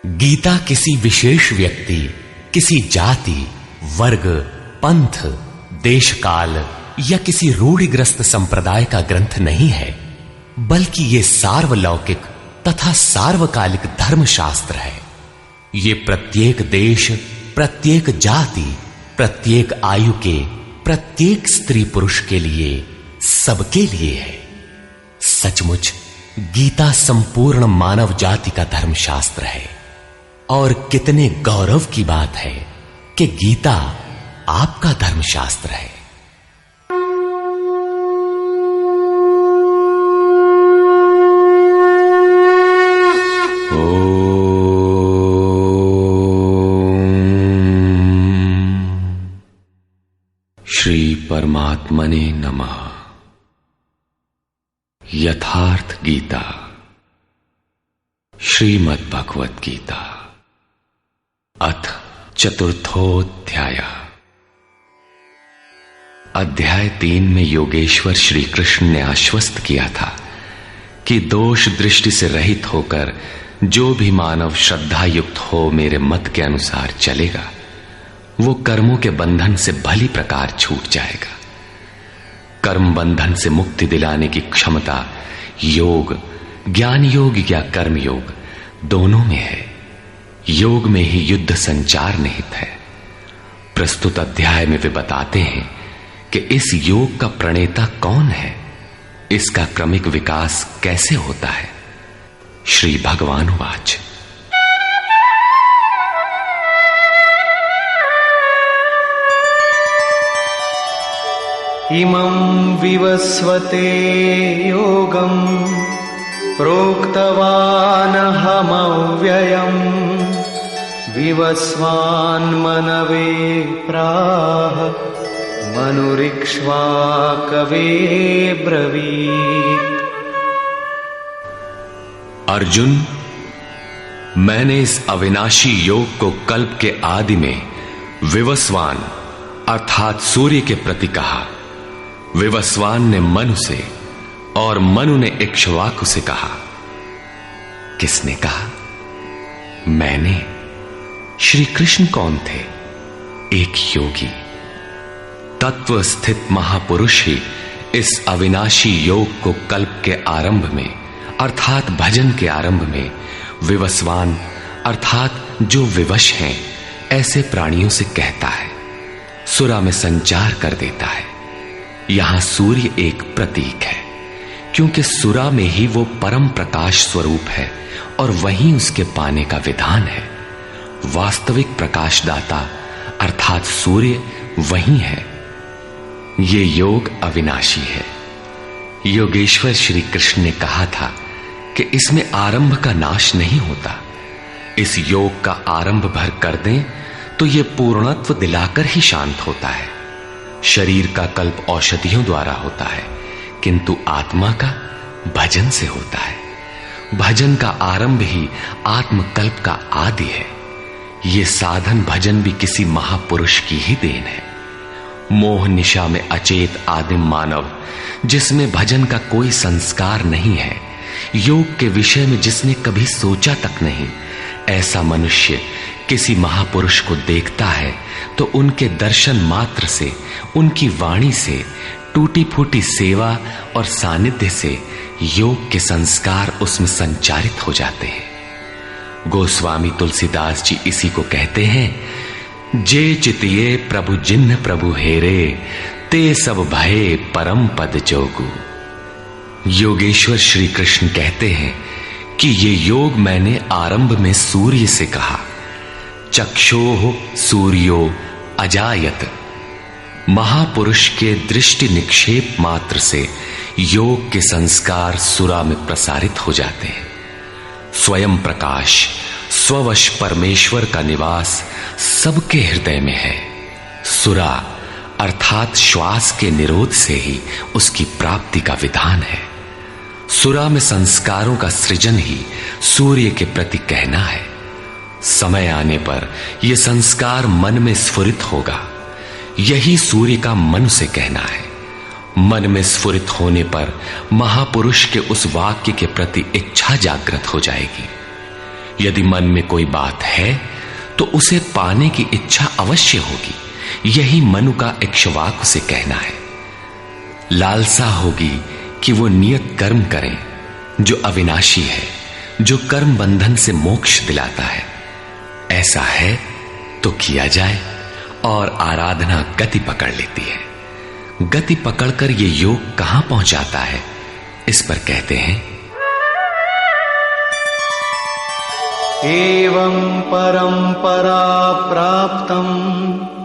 गीता किसी विशेष व्यक्ति, किसी जाति, वर्ग, पंथ, देश काल या किसी रूढ़िग्रस्त संप्रदाय का ग्रंथ नहीं है, बल्कि यह सार्वलौकिक तथा सार्वकालिक धर्मशास्त्र है। ये प्रत्येक देश, प्रत्येक जाति, प्रत्येक आयु के, प्रत्येक स्त्री पुरुष के लिए, सबके लिए है। सचमुच गीता संपूर्ण मानव जाति का धर्मशास्त्र है और कितने गौरव की बात है कि गीता आपका धर्मशास्त्र है। श्री परमात्मने नमः। यथार्थ गीता, श्रीमद् भगवत गीता, अथ चतुर्थोऽध्याय। अध्याय 3 में योगेश्वर श्री कृष्ण ने आश्वस्त किया था कि दोष दृष्टि से रहित होकर जो भी मानव श्रद्धा युक्त हो मेरे मत के अनुसार चलेगा, वो कर्मों के बंधन से भली प्रकार छूट जाएगा। कर्म बंधन से मुक्ति दिलाने की क्षमता योग, ज्ञान योग या कर्म योग दोनों में है। योग में ही युद्ध संचार निहित है। प्रस्तुत अध्याय में वे बताते हैं कि इस योग का प्रणेता कौन है, इसका क्रमिक विकास कैसे होता है। श्री भगवान वाच। इमं विवस्वते योगं प्रोक्तवानहमव्ययम् विवस्वान्मनवे प्राह मनुरिक्ष्वाकवे ब्रवीत्। अर्जुन, मैंने इस अविनाशी योग को कल्प के आदि में विवस्वान अर्थात सूर्य के प्रति कहा। विवस्वान ने मनु से और मनु ने इक्ष्वाकु से कहा। किसने कहा? मैंने। श्री कृष्ण कौन थे? एक योगी, तत्व स्थित महापुरुष ही इस अविनाशी योग को कल्प के आरंभ में अर्थात भजन के आरंभ में विवस्वान अर्थात जो विवश हैं ऐसे प्राणियों से कहता है, सुरा में संचार कर देता है। यहां सूर्य एक प्रतीक है, क्योंकि सुरा में ही वो परम प्रकाश स्वरूप है और वहीं उसके पाने का विधान है। वास्तविक प्रकाशदाता अर्थात सूर्य वहीं है। ये योग अविनाशी है। योगेश्वर श्री कृष्ण ने कहा था कि इसमें आरंभ का नाश नहीं होता। इस योग का आरंभ भर कर दें तो यह पूर्णत्व दिलाकर ही शांत होता है। शरीर का कल्प औषधियों द्वारा होता है, किंतु आत्मा का भजन से होता है। भजन का आरंभ ही आत्मकल्प का आदि है। यह साधन भजन भी किसी महापुरुष की ही देन है। मोह निशा में अचेत आदिम मानव, जिसमें भजन का कोई संस्कार नहीं है, योग के विषय में जिसने कभी सोचा तक नहीं, ऐसा मनुष्य किसी महापुरुष को देखता है तो उनके दर्शन मात्र से, उनकी वाणी से, टूटी फूटी सेवा और सानिध्य से योग के संस्कार उसमें संचारित हो जाते हैं। गोस्वामी तुलसीदास जी इसी को कहते हैं, जे चितिये प्रभु जिन्ह प्रभु हेरे, ते सब भये परम पद जोगु। योगेश्वर श्री कृष्ण कहते हैं कि ये योग मैंने आरंभ में सूर्य से कहा। चक्षोः सूर्यो अजायत। महापुरुष के दृष्टि निक्षेप मात्र से योग के संस्कार सुरा में प्रसारित हो जाते हैं। स्वयं प्रकाश, स्ववश परमेश्वर का निवास सबके हृदय में है। सुरा अर्थात श्वास के निरोध से ही उसकी प्राप्ति का विधान है। सुरा में संस्कारों का सृजन ही सूर्य के प्रति कहना है। समय आने पर यह संस्कार मन में स्फुरित होगा। यही सूर्य का मन से कहना है। मन में स्फुरित होने पर महापुरुष के उस वाक्य के प्रति इच्छा जागृत हो जाएगी। यदि मन में कोई बात है तो उसे पाने की इच्छा अवश्य होगी, यही मनु का इक्ष्वाकु से कहना है। लालसा होगी कि वो नियत कर्म करें जो अविनाशी है, जो कर्म बंधन से मोक्ष दिलाता है। ऐसा है तो किया जाए, और आराधना गति पकड़ लेती है। गति पकड़कर ये योग कहां पहुंचाता है, इस पर कहते हैं, एवं परंपरा प्राप्तम्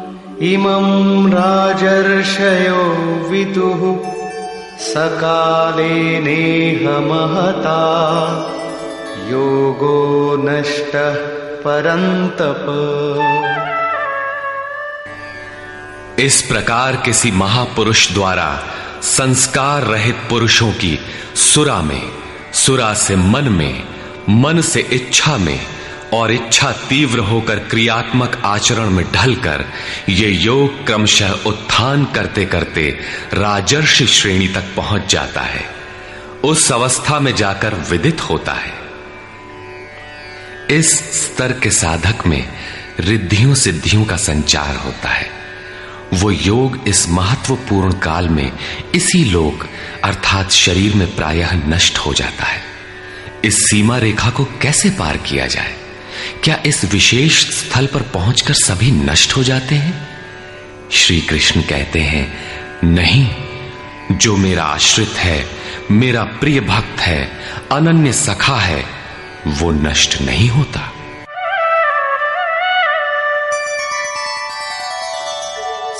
इमं राजर्षयो विदुः सकाले नेह महता योगो नष्टः परन्तप। इस प्रकार किसी महापुरुष द्वारा संस्कार रहित पुरुषों की सुरा में, सुरा से मन में, मन से इच्छा में, और इच्छा तीव्र होकर क्रियात्मक आचरण में ढलकर ये योग क्रमशः उत्थान करते करते राजर्षि श्रेणी तक पहुंच जाता है। उस अवस्था में जाकर विदित होता है। इस स्तर के साधक में रिद्धियों सिद्धियों का संचार होता है। वो योग इस महत्वपूर्ण काल में इसी लोक अर्थात शरीर में प्रायः नष्ट हो जाता है। इस सीमा रेखा को कैसे पार किया जाए? क्या इस विशेष स्थल पर पहुंचकर सभी नष्ट हो जाते हैं? श्री कृष्ण कहते हैं, नहीं, जो मेरा आश्रित है, मेरा प्रिय भक्त है, अनन्य सखा है, वो नष्ट नहीं होता।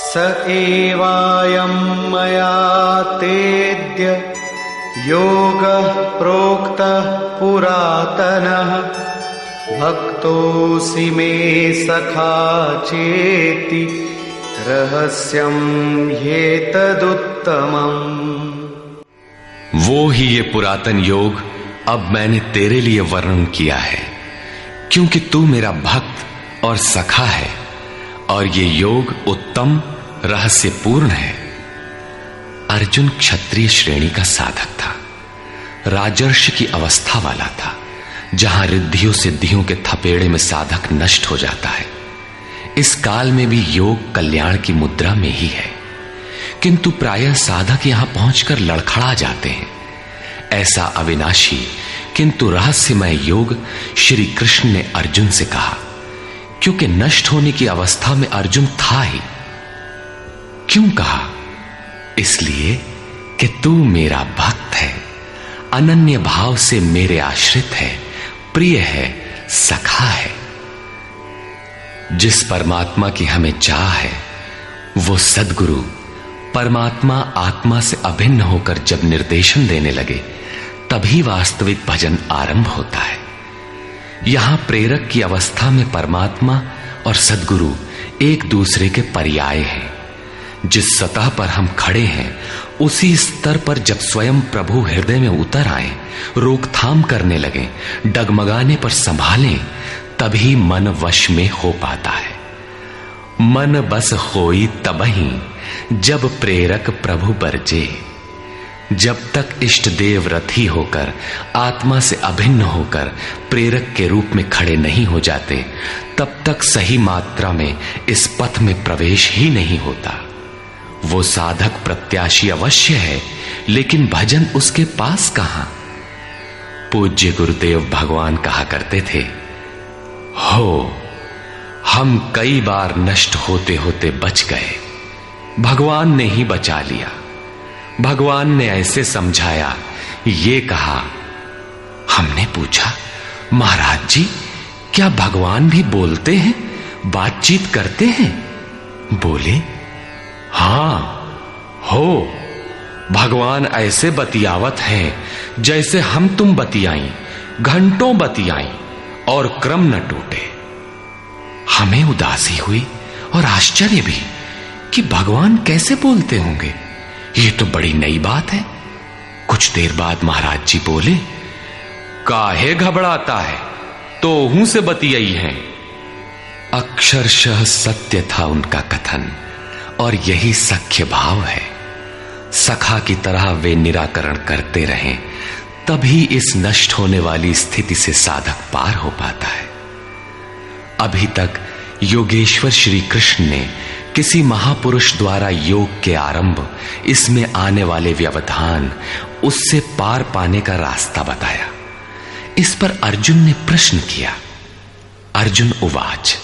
स एवायं मया तेद्य योगः प्रोक्तः पुरातनः भक्तोऽसि मे सखा चेति रहस्यं ह्येतदुत्तमम्। वो ही ये पुरातन योग अब मैंने तेरे लिए वर्णन किया है, क्योंकि तू मेरा भक्त और सखा है, और ये योग उत्तम रहस्यपूर्ण है। अर्जुन क्षत्रिय श्रेणी का साधक था, राजर्षि की अवस्था वाला था, जहां रिद्धियों सिद्धियों के थपेड़े में साधक नष्ट हो जाता है। इस काल में भी योग कल्याण की मुद्रा में ही है, किंतु प्रायः साधक यहां पहुंचकर लड़खड़ा जाते हैं। ऐसा अविनाशी किंतु रहस्यमय योग श्री कृष्ण ने अर्जुन से कहा, क्योंकि नष्ट होने की अवस्था में अर्जुन था ही। क्यों कहा? इसलिए कि तू मेरा भक्त है, अनन्य भाव से मेरे आश्रित है, प्रिय है, सखा है। जिस परमात्मा की हमें चाह है, वो सद्गुरु परमात्मा आत्मा से अभिन्न होकर जब निर्देशन देने लगे, तभी वास्तविक भजन आरंभ होता है। यहां प्रेरक की अवस्था में परमात्मा और सद्गुरु एक दूसरे के पर्याय हैं। जिस सतह पर हम खड़े हैं, उसी स्तर पर जब स्वयं प्रभु हृदय में उतर आए, रोकथाम करने लगे, डगमगाने पर संभालें, तभी मन वश में हो पाता है। मन बस होई तबही जब प्रेरक प्रभु बरजे। जब तक इष्ट देव रथी होकर, आत्मा से अभिन्न होकर प्रेरक के रूप में खड़े नहीं हो जाते, तब तक सही मात्रा में इस पथ में प्रवेश ही नहीं होता। वो साधक प्रत्याशी अवश्य है, लेकिन भजन उसके पास कहां? पूज्य गुरुदेव भगवान कहा करते थे, हो हम कई बार नष्ट होते होते बच गए, भगवान ने ही बचा लिया। भगवान ने ऐसे समझाया, ये कहा। हमने पूछा, महाराज जी, क्या भगवान भी बोलते हैं, बातचीत करते हैं? बोले, हां, हो, भगवान ऐसे बतियावत हैं जैसे हम तुम बतियाई, घंटों बतियाई और क्रम न टूटे। हमें उदासी हुई और आश्चर्य भी कि भगवान कैसे बोलते होंगे, ये तो बड़ी नई बात है। कुछ देर बाद महाराज जी बोले, काहे घबराता है, तो हूं से बतियाई हैं। अक्षरशः सत्य था उनका कथन, और यही सख्य भाव है। सखा की तरह वे निराकरण करते रहें, तभी इस नष्ट होने वाली स्थिति से साधक पार हो पाता है। अभी तक योगेश्वर श्री कृष्ण ने किसी महापुरुष द्वारा योग के आरंभ, इसमें आने वाले व्यवधान, उससे पार पाने का रास्ता बताया। इस पर अर्जुन ने प्रश्न किया। अर्जुन उवाच,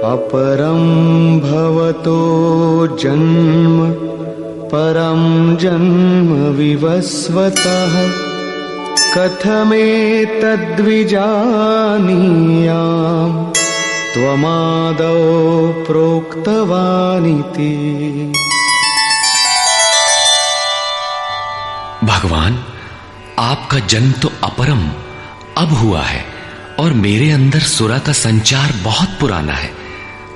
अपरं भवतो जन्म परं जन्म विवस्वतः कथमेतद्विजानीयाम् त्वमादौ प्रोक्तवानिति। भगवान, आपका जन्म तो अपरम अब हुआ है और मेरे अंदर सुरा का संचार बहुत पुराना है,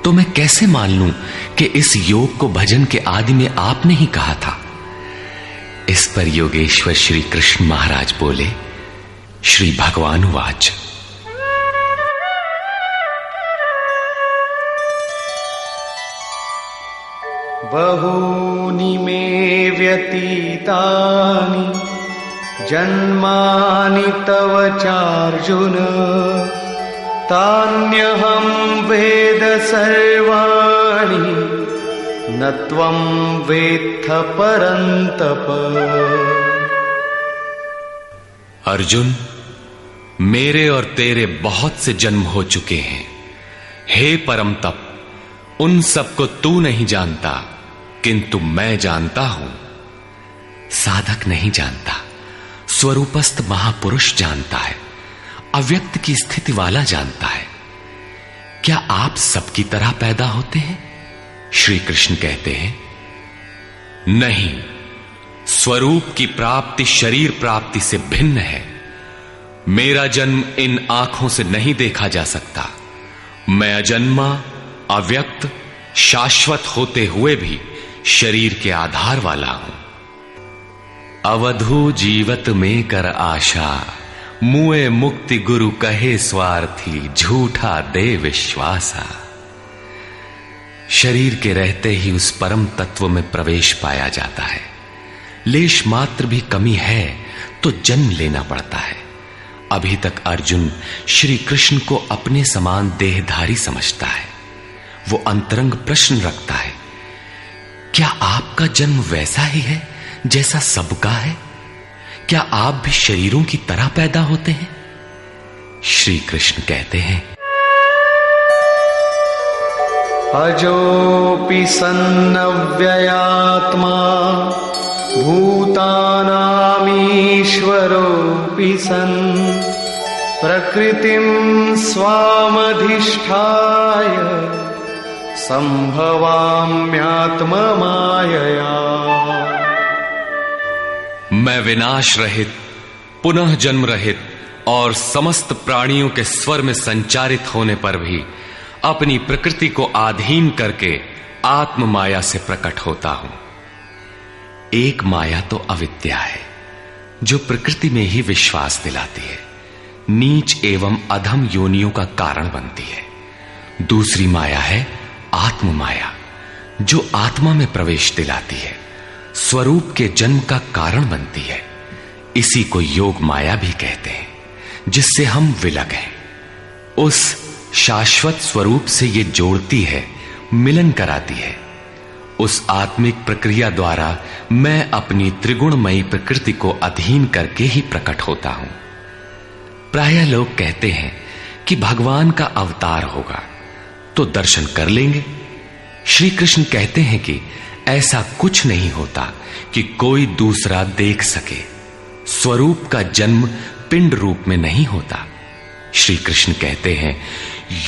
तो मैं कैसे मान लूं कि इस योग को भजन के आदि में आपने ही कहा था। इस पर योगेश्वर श्री कृष्ण महाराज बोले। श्री भगवान वाच, बहूनि मे व्यतीतानि जन्मानि तव चार्जुन तान्यहं वेद सर्वाणि न त्वं वेत्थ परन्तप। अर्जुन, मेरे और तेरे बहुत से जन्म हो चुके हैं। हे परम तप, उन सबको तू नहीं जानता, किंतु मैं जानता हूं। साधक नहीं जानता, स्वरूपस्थ महापुरुष जानता है, अव्यक्त की स्थिति वाला जानता है। क्या आप सबकी तरह पैदा होते हैं? श्री कृष्ण कहते हैं, नहीं, स्वरूप की प्राप्ति शरीर प्राप्ति से भिन्न है। मेरा जन्म इन आंखों से नहीं देखा जा सकता। मैं अजन्मा, अव्यक्त, शाश्वत होते हुए भी शरीर के आधार वाला हूं। अवधू जीवत में कर आशा, मुए मुक्ति गुरु कहे स्वार्थी, झूठा दे विश्वासा। शरीर के रहते ही उस परम तत्व में प्रवेश पाया जाता है। लेश मात्र भी कमी है तो जन्म लेना पड़ता है। अभी तक अर्जुन श्री कृष्ण को अपने समान देहधारी समझता है। वो अंतरंग प्रश्न रखता है, क्या आपका जन्म वैसा ही है जैसा सबका है? क्या आप भी शरीरों की तरह पैदा होते हैं? श्री कृष्ण कहते हैं, अजोऽपि सन्नव्ययात्मा भूतानामीश्वरोऽपि सन् प्रकृतिं स्वामधिष्ठाय संभवाम्यात्ममायया। मैं विनाश रहित, पुनः जन्म रहित और समस्त प्राणियों के स्वर में संचारित होने पर भी अपनी प्रकृति को अधीन करके आत्म माया से प्रकट होता हूं। एक माया तो अविद्या है, जो प्रकृति में ही विश्वास दिलाती है, नीच एवं अधम योनियों का कारण बनती है। दूसरी माया है आत्म माया, जो आत्मा में प्रवेश दिलाती है, स्वरूप के जन्म का कारण बनती है। इसी को योग माया भी कहते हैं, जिससे हम विलग हैं। उस शाश्वत स्वरूप से ये जोड़ती है, मिलन कराती है। उस आत्मिक प्रक्रिया द्वारा मैं अपनी त्रिगुणमयी प्रकृति को अधीन करके ही प्रकट होता हूं। प्रायः लोग कहते हैं कि भगवान का अवतार होगा तो दर्शन कर लेंगे। श्री कृष्ण कहते हैं कि ऐसा कुछ नहीं होता कि कोई दूसरा देख सके। स्वरूप का जन्म पिंड रूप में नहीं होता। श्री कृष्ण कहते हैं,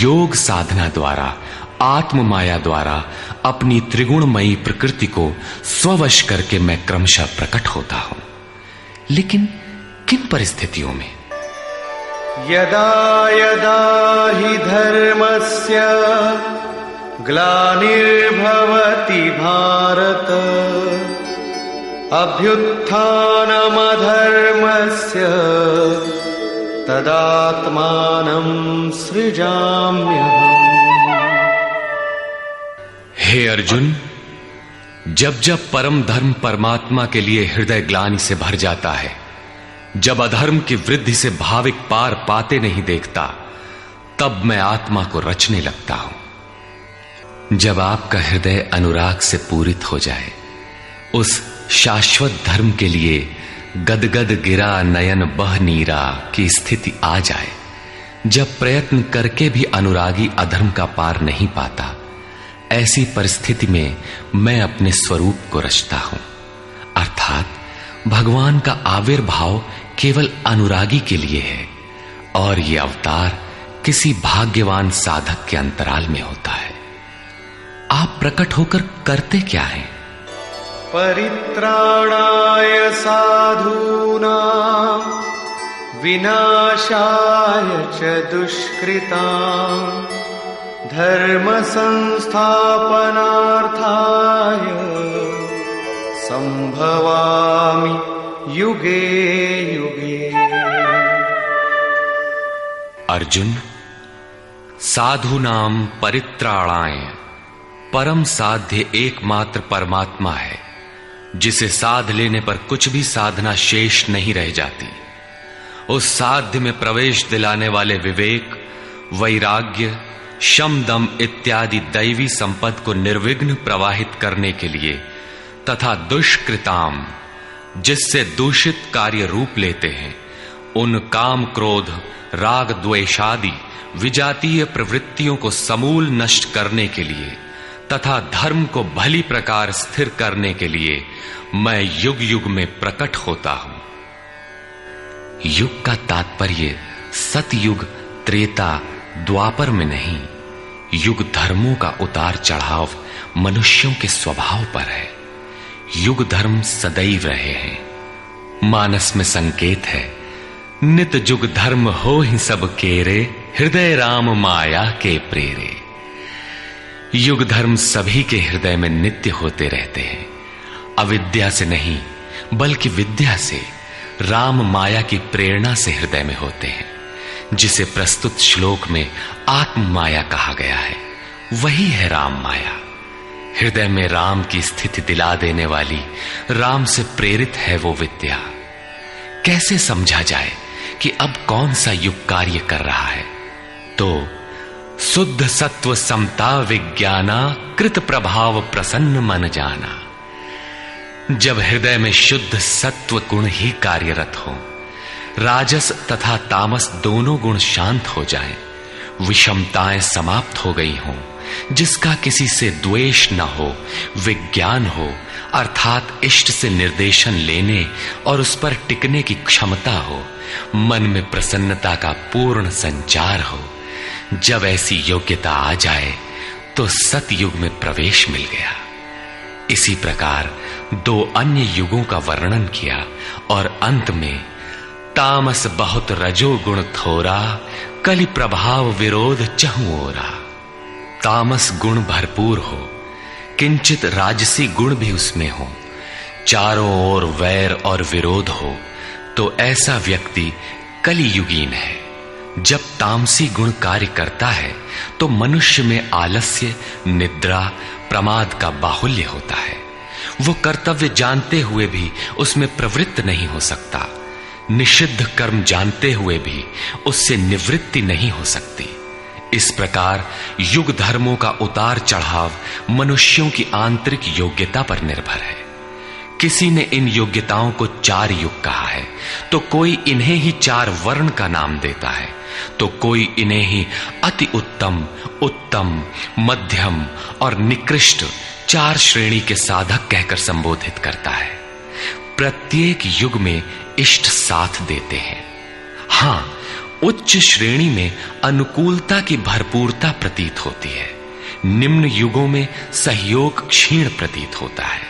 योग साधना द्वारा, आत्म माया द्वारा अपनी त्रिगुणमयी प्रकृति को स्ववश करके मैं क्रमशः प्रकट होता हूं। लेकिन किन परिस्थितियों में? यदा यदा हि धर्मस्य ग्लानिर्भवति भारत अभ्युत्थानमधर्मस्य तदात्मानं सृजाम्यहम्। हे अर्जुन, जब जब परम धर्म परमात्मा के लिए हृदय ग्लानि से भर जाता है, जब अधर्म की वृद्धि से भाविक पार पाते नहीं देखता, तब मैं आत्मा को रचने लगता हूं। जब आपका हृदय अनुराग से पूरित हो जाए, उस शाश्वत धर्म के लिए गदगद गिरा नयन बह नीरा की स्थिति आ जाए, जब प्रयत्न करके भी अनुरागी अधर्म का पार नहीं पाता, ऐसी परिस्थिति में मैं अपने स्वरूप को रचता हूं। अर्थात भगवान का आविर्भाव केवल अनुरागी के लिए है और यह अवतार किसी भाग्यवान साधक के अंतराल में होता है। आप प्रकट होकर करते क्या हैं? परित्राणाय साधूनां विनाशाय च दुष्कृतां धर्म संस्थापनार्थाय संभवामि युगे युगे। अर्जुन, साधूनां परित्राणाय परम साध्य एकमात्र परमात्मा है, जिसे साध लेने पर कुछ भी साधना शेष नहीं रह जाती। उस साध्य में प्रवेश दिलाने वाले विवेक, वैराग्य, शम दम इत्यादि दैवी संपद को निर्विघ्न प्रवाहित करने के लिए तथा दुष्कृताम, जिससे दूषित कार्य रूप लेते हैं, उन काम क्रोध राग द्वेषादि विजातीय प्रवृत्तियों को समूल नष्ट करने के लिए तथा धर्म को भली प्रकार स्थिर करने के लिए मैं युग युग में प्रकट होता हूं। युग का तात्पर्य सतयुग, त्रेता, द्वापर में नहीं। युग धर्मों का उतार चढ़ाव मनुष्यों के स्वभाव पर है। युग धर्म सदैव रहे हैं। मानस में संकेत है, नित जुग धर्म हो ही सब केरे, हृदय राम माया के प्रेरे। युग धर्म सभी के हृदय में नित्य होते रहते हैं। अविद्या से नहीं बल्कि विद्या से, राम माया की प्रेरणा से हृदय में होते हैं, जिसे प्रस्तुत श्लोक में आत्म माया कहा गया है। वही है राम माया। हृदय में राम की स्थिति दिला देने वाली, राम से प्रेरित है वो विद्या। कैसे समझा जाए कि अब कौन सा युग कार्य कर रहा है? तो शुद्ध सत्व समता विज्ञाना, कृत प्रभाव प्रसन्न मन जाना। जब हृदय में शुद्ध सत्व गुण ही कार्यरत हो, राजस तथा तामस दोनों गुण शांत हो जाएं, विषमताएं समाप्त हो गई हों, जिसका किसी से द्वेष न हो, विज्ञान हो, अर्थात इष्ट से निर्देशन लेने और उस पर टिकने की क्षमता हो, मन में प्रसन्नता का पूर्ण संचार हो, जब ऐसी योग्यता आ जाए तो सतयुग में प्रवेश मिल गया। इसी प्रकार दो अन्य युगों का वर्णन किया और अंत में तामस बहुत रजो गुण थोरा, कलि प्रभाव विरोध चहु ओरा। तामस गुण भरपूर हो, किंचित राजसी गुण भी उसमें हो, चारों ओर वैर और विरोध हो, तो ऐसा व्यक्ति कलियुगीन है। जब तामसी गुण कार्य करता है तो मनुष्य में आलस्य, निद्रा, प्रमाद का बाहुल्य होता है। वो कर्तव्य जानते हुए भी उसमें प्रवृत्त नहीं हो सकता, निषिद्ध कर्म जानते हुए भी उससे निवृत्ति नहीं हो सकती। इस प्रकार युग धर्मों का उतार चढ़ाव मनुष्यों की आंतरिक योग्यता पर निर्भर है। किसी ने इन योग्यताओं को 4 युग कहा है, तो कोई इन्हें ही 4 वर्ण का नाम देता है, तो कोई इन्हें ही अति उत्तम, उत्तम, मध्यम और निकृष्ट 4 श्रेणी के साधक कहकर संबोधित करता है। प्रत्येक युग में इष्ट साथ देते हैं। हां, उच्च श्रेणी में अनुकूलता की भरपूरता प्रतीत होती है, निम्न युगों में सहयोग क्षीण प्रतीत होता है।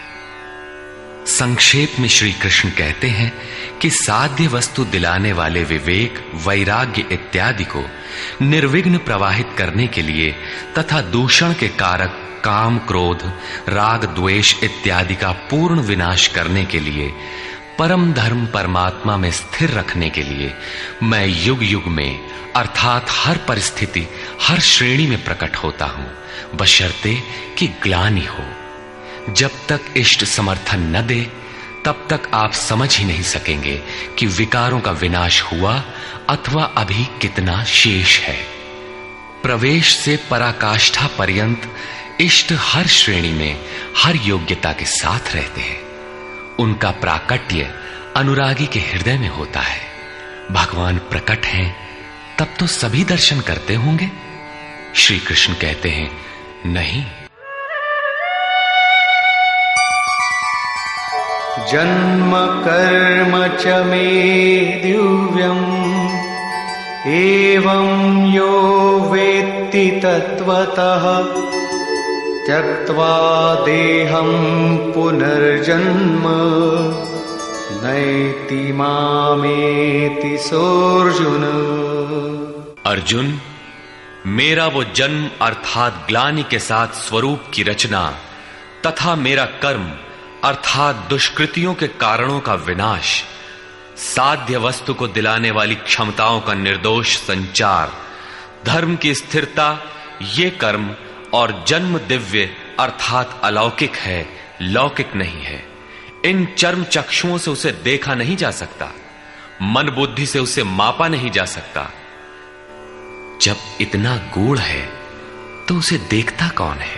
संक्षेप में श्री कृष्ण कहते हैं कि साध्य वस्तु दिलाने वाले विवेक, वैराग्य इत्यादि को निर्विघ्न प्रवाहित करने के लिए तथा दूषण के कारक काम, क्रोध, राग, द्वेष इत्यादि का पूर्ण विनाश करने के लिए, परम धर्म परमात्मा में स्थिर रखने के लिए मैं युग युग में अर्थात हर परिस्थिति, हर श्रेणी में प्रकट होता हूं, बशर्ते कि ग्लानि हो। जब तक इष्ट समर्थन न दे तब तक आप समझ ही नहीं सकेंगे कि विकारों का विनाश हुआ अथवा अभी कितना शेष है। प्रवेश से पराकाष्ठा पर्यंत इष्ट हर श्रेणी में हर योग्यता के साथ रहते हैं। उनका प्राकट्य अनुरागी के हृदय में होता है। भगवान प्रकट हैं तब तो सभी दर्शन करते होंगे। श्री कृष्ण कहते हैं, नहीं। जन्म कर्म च मे दिव्यम् एवं यो वेत्ति तत्वतः त्यक्त्वा देहं पुनर्जन्म नैति मामेति सोऽर्जुन। अर्जुन, मेरा वो जन्म अर्थात ग्लानि के साथ स्वरूप की रचना तथा मेरा कर्म अर्थात दुष्कृतियों के कारणों का विनाश, साध्य वस्तु को दिलाने वाली क्षमताओं का निर्दोष संचार, धर्म की स्थिरता, ये कर्म और जन्म दिव्य अर्थात अलौकिक है, लौकिक नहीं है। इन चर्म चक्षुओं से उसे देखा नहीं जा सकता, मन बुद्धि से उसे मापा नहीं जा सकता। जब इतना गूढ़ है तो उसे देखता कौन है?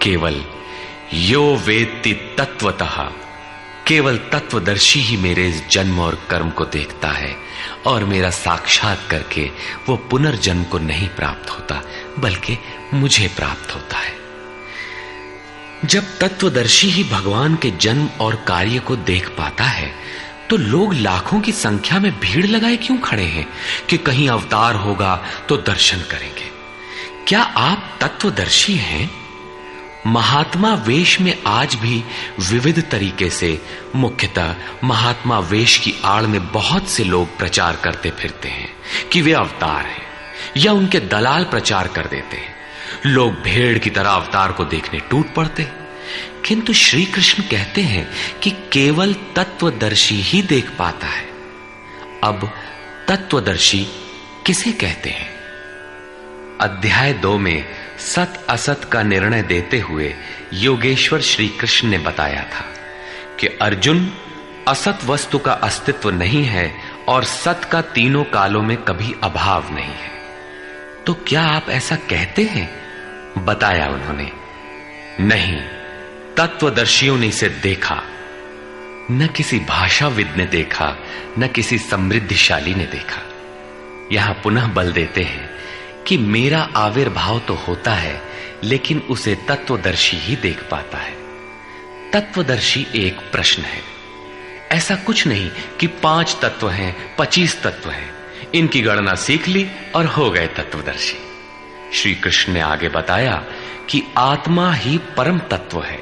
केवल यो वेत्ति तत्वतः, केवल तत्वदर्शी ही मेरे इस जन्म और कर्म को देखता है और मेरा साक्षात करके वो पुनर्जन्म को नहीं प्राप्त होता बल्कि मुझे प्राप्त होता है। जब तत्वदर्शी ही भगवान के जन्म और कार्य को देख पाता है तो लोग लाखों की संख्या में भीड़ लगाए क्यों खड़े हैं कि कहीं अवतार होगा तो दर्शन करेंगे। क्या आप तत्वदर्शी हैं? महात्मा वेश में आज भी विविध तरीके से, मुख्यतः महात्मा वेश की आड़ में बहुत से लोग प्रचार करते फिरते हैं कि वे अवतार हैं, या उनके दलाल प्रचार कर देते हैं। लोग भेड़ की तरह अवतार को देखने टूट पड़ते हैं। किंतु श्री कृष्ण कहते हैं कि केवल तत्वदर्शी ही देख पाता है। अब तत्वदर्शी किसे कहते हैं? अध्याय 2 में सत असत का निर्णय देते हुए योगेश्वर श्री कृष्ण ने बताया था कि अर्जुन, असत वस्तु का अस्तित्व नहीं है और सत का तीनों कालों में कभी अभाव नहीं है। तो क्या आप ऐसा कहते हैं? बताया उन्होंने, नहीं, तत्वदर्शियों ने इसे देखा, न किसी भाषाविद ने देखा, न किसी समृद्धिशाली ने देखा। यहां पुनः बल देते हैं कि मेरा आविर्भाव तो होता है लेकिन उसे तत्वदर्शी ही देख पाता है। तत्वदर्शी एक प्रश्न है। ऐसा कुछ नहीं कि 5 तत्व हैं, 25 तत्व हैं, इनकी गणना सीख ली और हो गए तत्वदर्शी। श्री कृष्ण ने आगे बताया कि आत्मा ही परम तत्व है।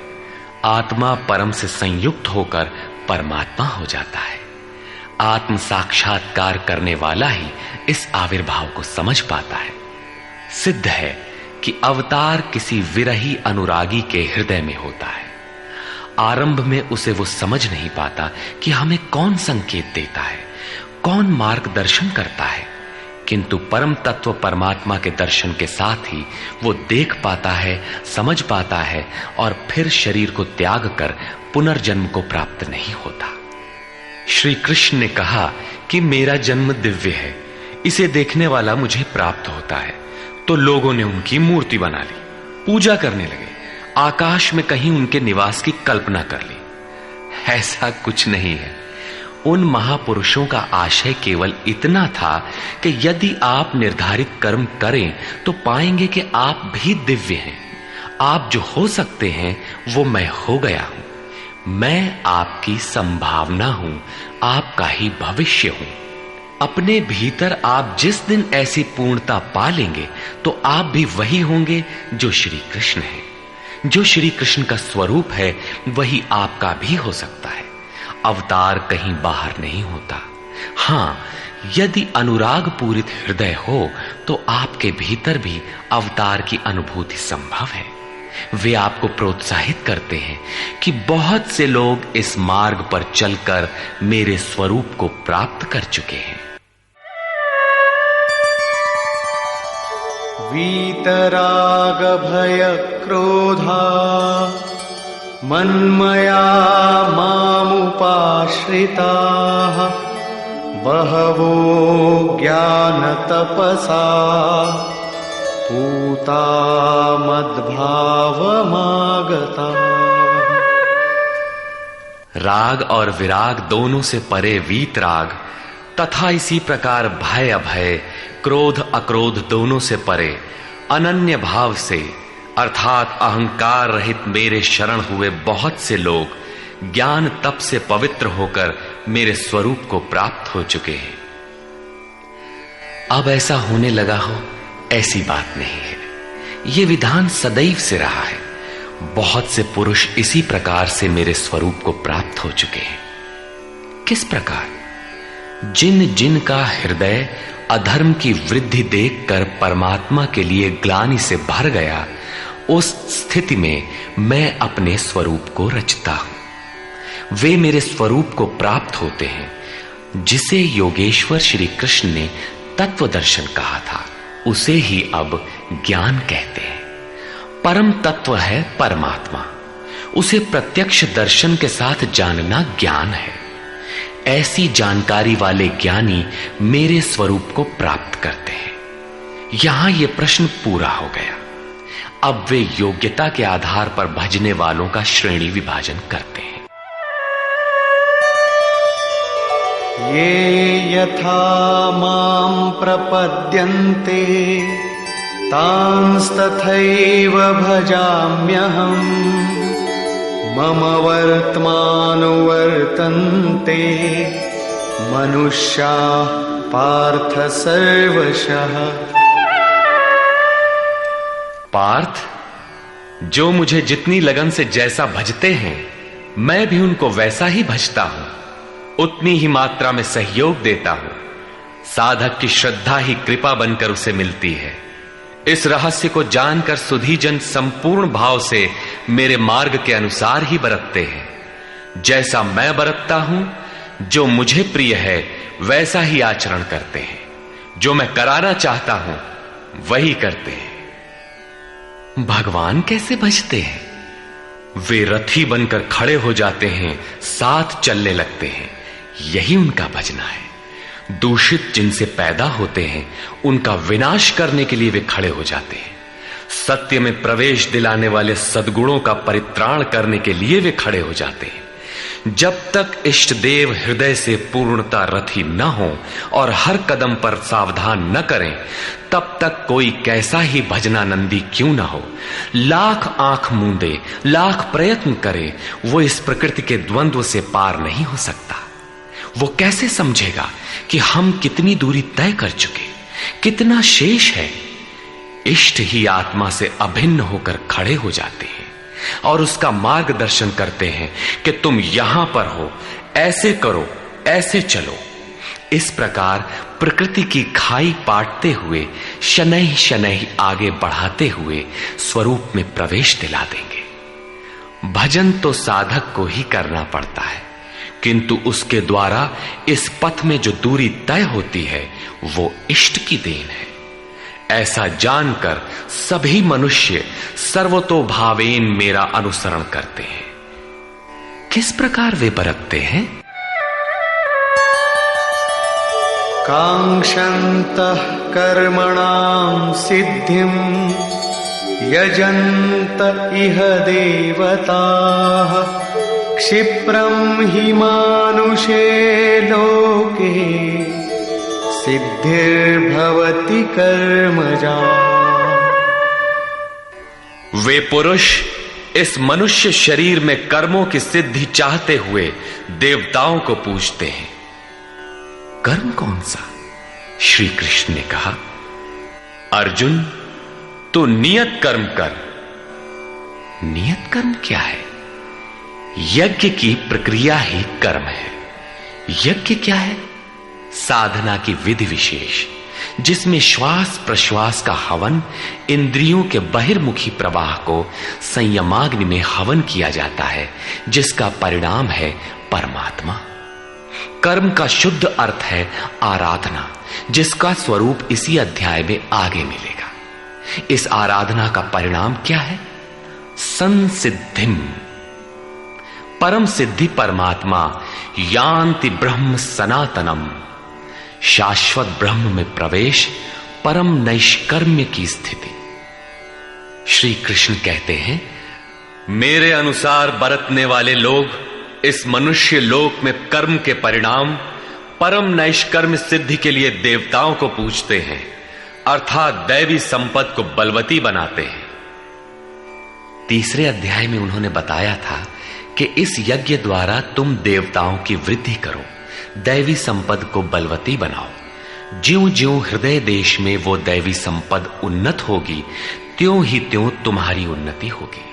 आत्मा परम से संयुक्त होकर परमात्मा हो जाता है। आत्म साक्षात्कार करने वाला ही इस आविर्भाव को समझ पाता है। सिद्ध है कि अवतार किसी विरही अनुरागी के हृदय में होता है। आरंभ में उसे वो समझ नहीं पाता कि हमें कौन संकेत देता है, कौन मार्गदर्शन करता है, किंतु परम तत्व परमात्मा के दर्शन के साथ ही वो देख पाता है, समझ पाता है और फिर शरीर को त्याग कर पुनर्जन्म को प्राप्त नहीं होता। श्री कृष्ण ने कहा कि मेरा जन्म दिव्य है, इसे देखने वाला मुझे प्राप्त होता है। तो लोगों ने उनकी मूर्ति बना ली, पूजा करने लगे, आकाश में कहीं उनके निवास की कल्पना कर ली। ऐसा कुछ नहीं है। उन महापुरुषों का आशय केवल इतना था कि यदि आप निर्धारित कर्म करें तो पाएंगे कि आप भी दिव्य हैं। आप जो हो सकते हैं वो मैं हो गया हूं। मैं आपकी संभावना हूं, आपका ही भविष्य हूं। अपने भीतर आप जिस दिन ऐसी पूर्णता पा लेंगे तो आप भी वही होंगे जो श्री कृष्ण है। जो श्री कृष्ण का स्वरूप है वही आपका भी हो सकता है। अवतार कहीं बाहर नहीं होता। हां, यदि अनुराग पूरित हृदय हो तो आपके भीतर भी अवतार की अनुभूति संभव है। वे आपको प्रोत्साहित करते हैं कि बहुत से लोग इस मार्ग पर चलकर मेरे स्वरूप को प्राप्त कर चुके हैं। वीतराग भय क्रोधा मन्मया मामुपाश्रिताः बहवो ज्ञानतपसा पूता मद्भावमागता। राग और विराग दोनों से परे वीतराग तथा इसी प्रकार भय अभय, क्रोध अक्रोध दोनों से परे अनन्य भाव से अर्थात अहंकार रहित मेरे शरण हुए बहुत से लोग ज्ञान तप से पवित्र होकर मेरे स्वरूप को प्राप्त हो चुके हैं। अब ऐसा होने लगा हो ऐसी बात नहीं है, ये विधान सदैव से रहा है। बहुत से पुरुष इसी प्रकार से मेरे स्वरूप को प्राप्त हो चुके हैं। किस प्रकार? जिन जिन का हृदय अधर्म की वृद्धि देखकर परमात्मा के लिए ग्लानि से भर गया, उस स्थिति में मैं अपने स्वरूप को रचता हूं। वे मेरे स्वरूप को प्राप्त होते हैं, जिसे योगेश्वर श्री कृष्ण ने तत्व दर्शन कहा था, उसे ही अब ज्ञान कहते हैं। परम तत्व है परमात्मा, उसे प्रत्यक्ष दर्शन के साथ जानना ज्ञान है। ऐसी जानकारी वाले ज्ञानी मेरे स्वरूप को प्राप्त करते हैं। यहां यह प्रश्न पूरा हो गया। अब वे योग्यता के आधार पर भजने वालों का श्रेणी विभाजन करते हैं। ये यथा मां प्रपद्यन्ते तांस्तथैव भजाम्यहम् मम वर्त्मानुवर्तन्ते मनुष्याः पार्थ सर्वशः। पार्थ, जो मुझे जितनी लगन से जैसा भजते हैं, मैं भी उनको वैसा ही भजता हूं, उतनी ही मात्रा में सहयोग देता हूं। साधक की श्रद्धा ही कृपा बनकर उसे मिलती है। इस रहस्य को जानकर सुधीजन संपूर्ण भाव से मेरे मार्ग के अनुसार ही बरतते हैं। जैसा मैं बरतता हूं, जो मुझे प्रिय है वैसा ही आचरण करते हैं। जो मैं कराना चाहता हूं वही करते हैं। भगवान कैसे भजते हैं? वे रथी बनकर खड़े हो जाते हैं, साथ चलने लगते हैं। यही उनका भजना है। दूषित जिनसे पैदा होते हैं, उनका विनाश करने के लिए वे खड़े हो जाते हैं। सत्य में प्रवेश दिलाने वाले सद्गुणों का परित्राण करने के लिए वे खड़े हो जाते हैं। जब तक इष्ट देव हृदय से पूर्णता रथी न हो और हर कदम पर सावधान न करें, तब तक कोई कैसा ही भजनानंदी क्यों न हो, लाख आंख मूंदे, लाख प्रयत्न करे, वो इस प्रकृति के द्वंद्व से पार नहीं हो सकता। वो कैसे समझेगा कि हम कितनी दूरी तय कर चुके, कितना शेष है। इष्ट ही आत्मा से अभिन्न होकर खड़े हो जाते हैं और उसका मार्गदर्शन करते हैं कि तुम यहां पर हो, ऐसे करो, ऐसे चलो। इस प्रकार प्रकृति की खाई पाटते हुए शनैः शनैः आगे बढ़ाते हुए स्वरूप में प्रवेश दिला देंगे। भजन तो साधक को ही करना पड़ता है, किंतु उसके द्वारा इस पथ में जो दूरी तय होती है वो इष्ट की देन है। ऐसा जानकर सभी मनुष्य सर्वतोभावेन मेरा अनुसरण करते हैं। किस प्रकार वे बरतते हैं? कांक्षन्तः कर्मणां सिद्धिं यजन्त इह देवताः क्षिप्रं हि मानुषे लोके सिद्धिर्भवति कर्मजा। वे पुरुष इस मनुष्य शरीर में कर्मों की सिद्धि चाहते हुए देवताओं को पूजते हैं। कर्म कौन सा? श्री कृष्ण ने कहा, अर्जुन तू नियत कर्म कर। नियत कर्म क्या है? यज्ञ की प्रक्रिया ही कर्म है। यज्ञ क्या है? साधना की विधि विशेष, जिसमें श्वास प्रश्वास का हवन, इंद्रियों के बहिर्मुखी प्रवाह को संयमाग्नि में हवन किया जाता है, जिसका परिणाम है परमात्मा। कर्म का शुद्ध अर्थ है आराधना, जिसका स्वरूप इसी अध्याय में आगे मिलेगा। इस आराधना का परिणाम क्या है? संसिद्धिम, परम सिद्धि परमात्मा यान्ति ब्रह्म सनातनम, शाश्वत ब्रह्म में प्रवेश, परम नैष्कर्म्य की स्थिति। श्री कृष्ण कहते हैं, मेरे अनुसार बरतने वाले लोग इस मनुष्य लोक में कर्म के परिणाम परम नैष्कर्म्य सिद्धि के लिए देवताओं को पूजते हैं, अर्थात दैवी संपत्ति को बलवती बनाते हैं। तीसरे अध्याय में उन्होंने बताया था कि इस यज्ञ द्वारा तुम देवताओं की वृद्धि करो, दैवी संपद को बलवती बनाओ। ज्यों ज्यों हृदय देश में वो दैवी संपद उन्नत होगी, त्यों ही त्यों तुम्हारी उन्नति होगी।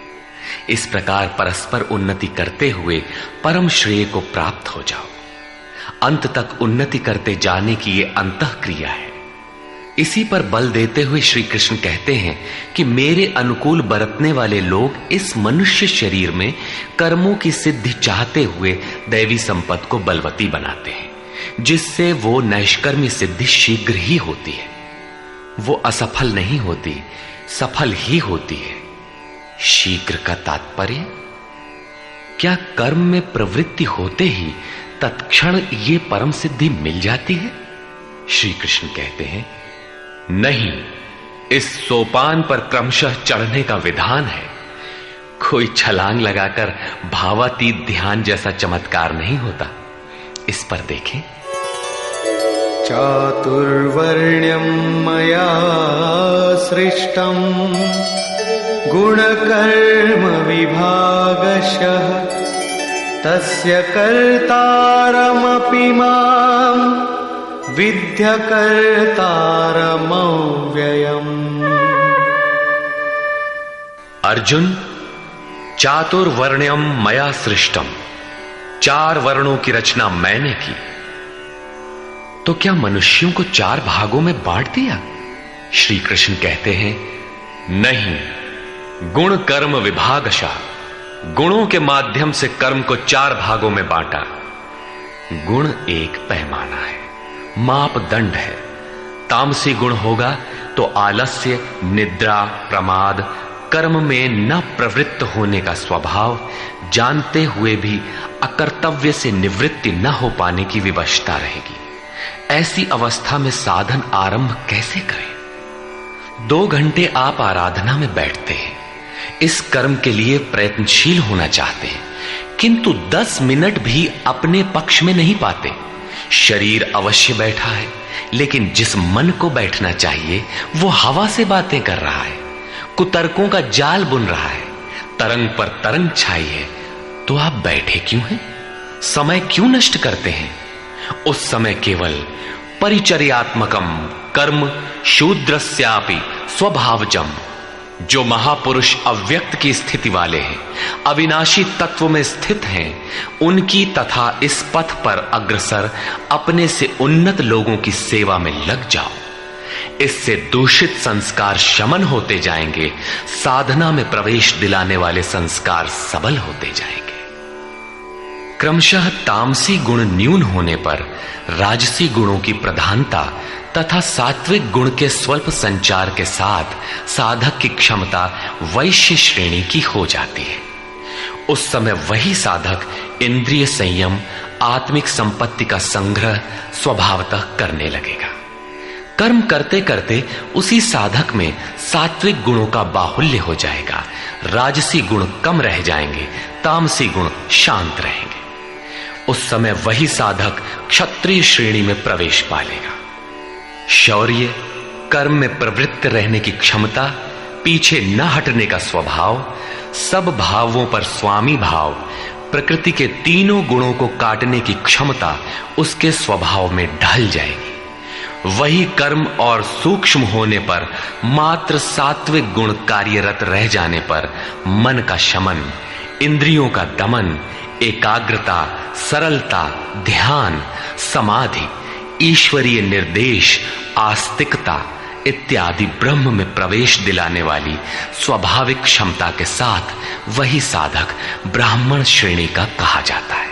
इस प्रकार परस्पर उन्नति करते हुए परम श्रेय को प्राप्त हो जाओ। अंत तक उन्नति करते जाने की ये अंतःक्रिया है। इसी पर बल देते हुए श्री कृष्ण कहते हैं कि मेरे अनुकूल बरतने वाले लोग इस मनुष्य शरीर में कर्मों की सिद्धि चाहते हुए दैवी संपत्ति को बलवती बनाते हैं, जिससे वो नैष्कर्म्य सिद्धि शीघ्र ही होती है। वो असफल नहीं होती, सफल ही होती है। शीघ्र का तात्पर्य, क्या कर्म में प्रवृत्ति होते ही तत्क्षण ये परम सिद्धि मिल जाती है? श्री कृष्ण कहते हैं, नहीं, इस सोपान पर क्रमशः चढ़ने का विधान है। कोई छलांग लगाकर भावातीत ध्यान जैसा चमत्कार नहीं होता। इस पर देखें, चातुर्वर्ण्यं मया सृष्टं गुणकर्म विभागशः तस्य कर्तारमपि मां विद्य कर्तारमव्ययम्। अर्जुन, चातुर्वर्ण्यम मया सृष्टम, 4 वर्णों की रचना मैंने की। तो क्या मनुष्यों को 4 भागों में बांट दिया? श्री कृष्ण कहते हैं, नहीं, गुण कर्म विभागशः, गुणों के माध्यम से कर्म को 4 भागों में बांटा। गुण एक पैमाना है, मापदंड है। तामसी गुण होगा तो आलस्य, निद्रा, प्रमाद, कर्म में न प्रवृत्त होने का स्वभाव, जानते हुए भी अकर्तव्य से निवृत्ति न हो पाने की विवशता रहेगी। ऐसी अवस्था में साधन आरंभ कैसे करें? 2 घंटे आप आराधना में बैठते हैं, इस कर्म के लिए प्रयत्नशील होना चाहते हैं, किंतु 10 मिनट भी अपने पक्ष में नहीं पाते। शरीर अवश्य बैठा है, लेकिन जिस मन को बैठना चाहिए वो हवा से बातें कर रहा है, कुतर्कों का जाल बुन रहा है, तरंग पर तरंग छाई है। तो आप बैठे क्यों हैं? समय क्यों नष्ट करते हैं? उस समय केवल परिचर्यात्मकम कर्म शूद्रस्यापि स्वभावजम, जो महापुरुष अव्यक्त की स्थिति वाले हैं, अविनाशी तत्व में स्थित हैं, उनकी तथा इस पथ पर अग्रसर अपने से उन्नत लोगों की सेवा में लग जाओ। इससे दूषित संस्कार शमन होते जाएंगे, साधना में प्रवेश दिलाने वाले संस्कार सबल होते जाएंगे। क्रमशः तामसी गुण न्यून होने पर राजसी गुणों की प्रधानता तथा सात्विक गुण के स्वल्प संचार के साथ साधक की क्षमता वैश्य श्रेणी की हो जाती है। उस समय वही साधक इंद्रिय संयम, आत्मिक संपत्ति का संग्रह स्वभावतः करने लगेगा। कर्म करते करते उसी साधक में सात्विक गुणों का बाहुल्य हो जाएगा, राजसी गुण कम रह जाएंगे, तामसी गुण शांत रहेंगे। उस समय वही साधक क्षत्रिय श्रेणी में प्रवेश पालेगा। शौर्य, कर्म में प्रवृत्त रहने की क्षमता, पीछे न हटने का स्वभाव, सब भावों पर स्वामी भाव, प्रकृति के तीनों गुणों को काटने की क्षमता उसके स्वभाव में ढल जाएगी। वही कर्म और सूक्ष्म होने पर मात्र सात्विक गुण कार्यरत रह जाने पर मन का शमन, इंद्रियों का दमन, एकाग्रता, सरलता, ध्यान, समाधि, ईश्वरीय निर्देश, आस्तिकता इत्यादि ब्रह्म में प्रवेश दिलाने वाली स्वाभाविक क्षमता के साथ वही साधक ब्राह्मण श्रेणी का कहा जाता है।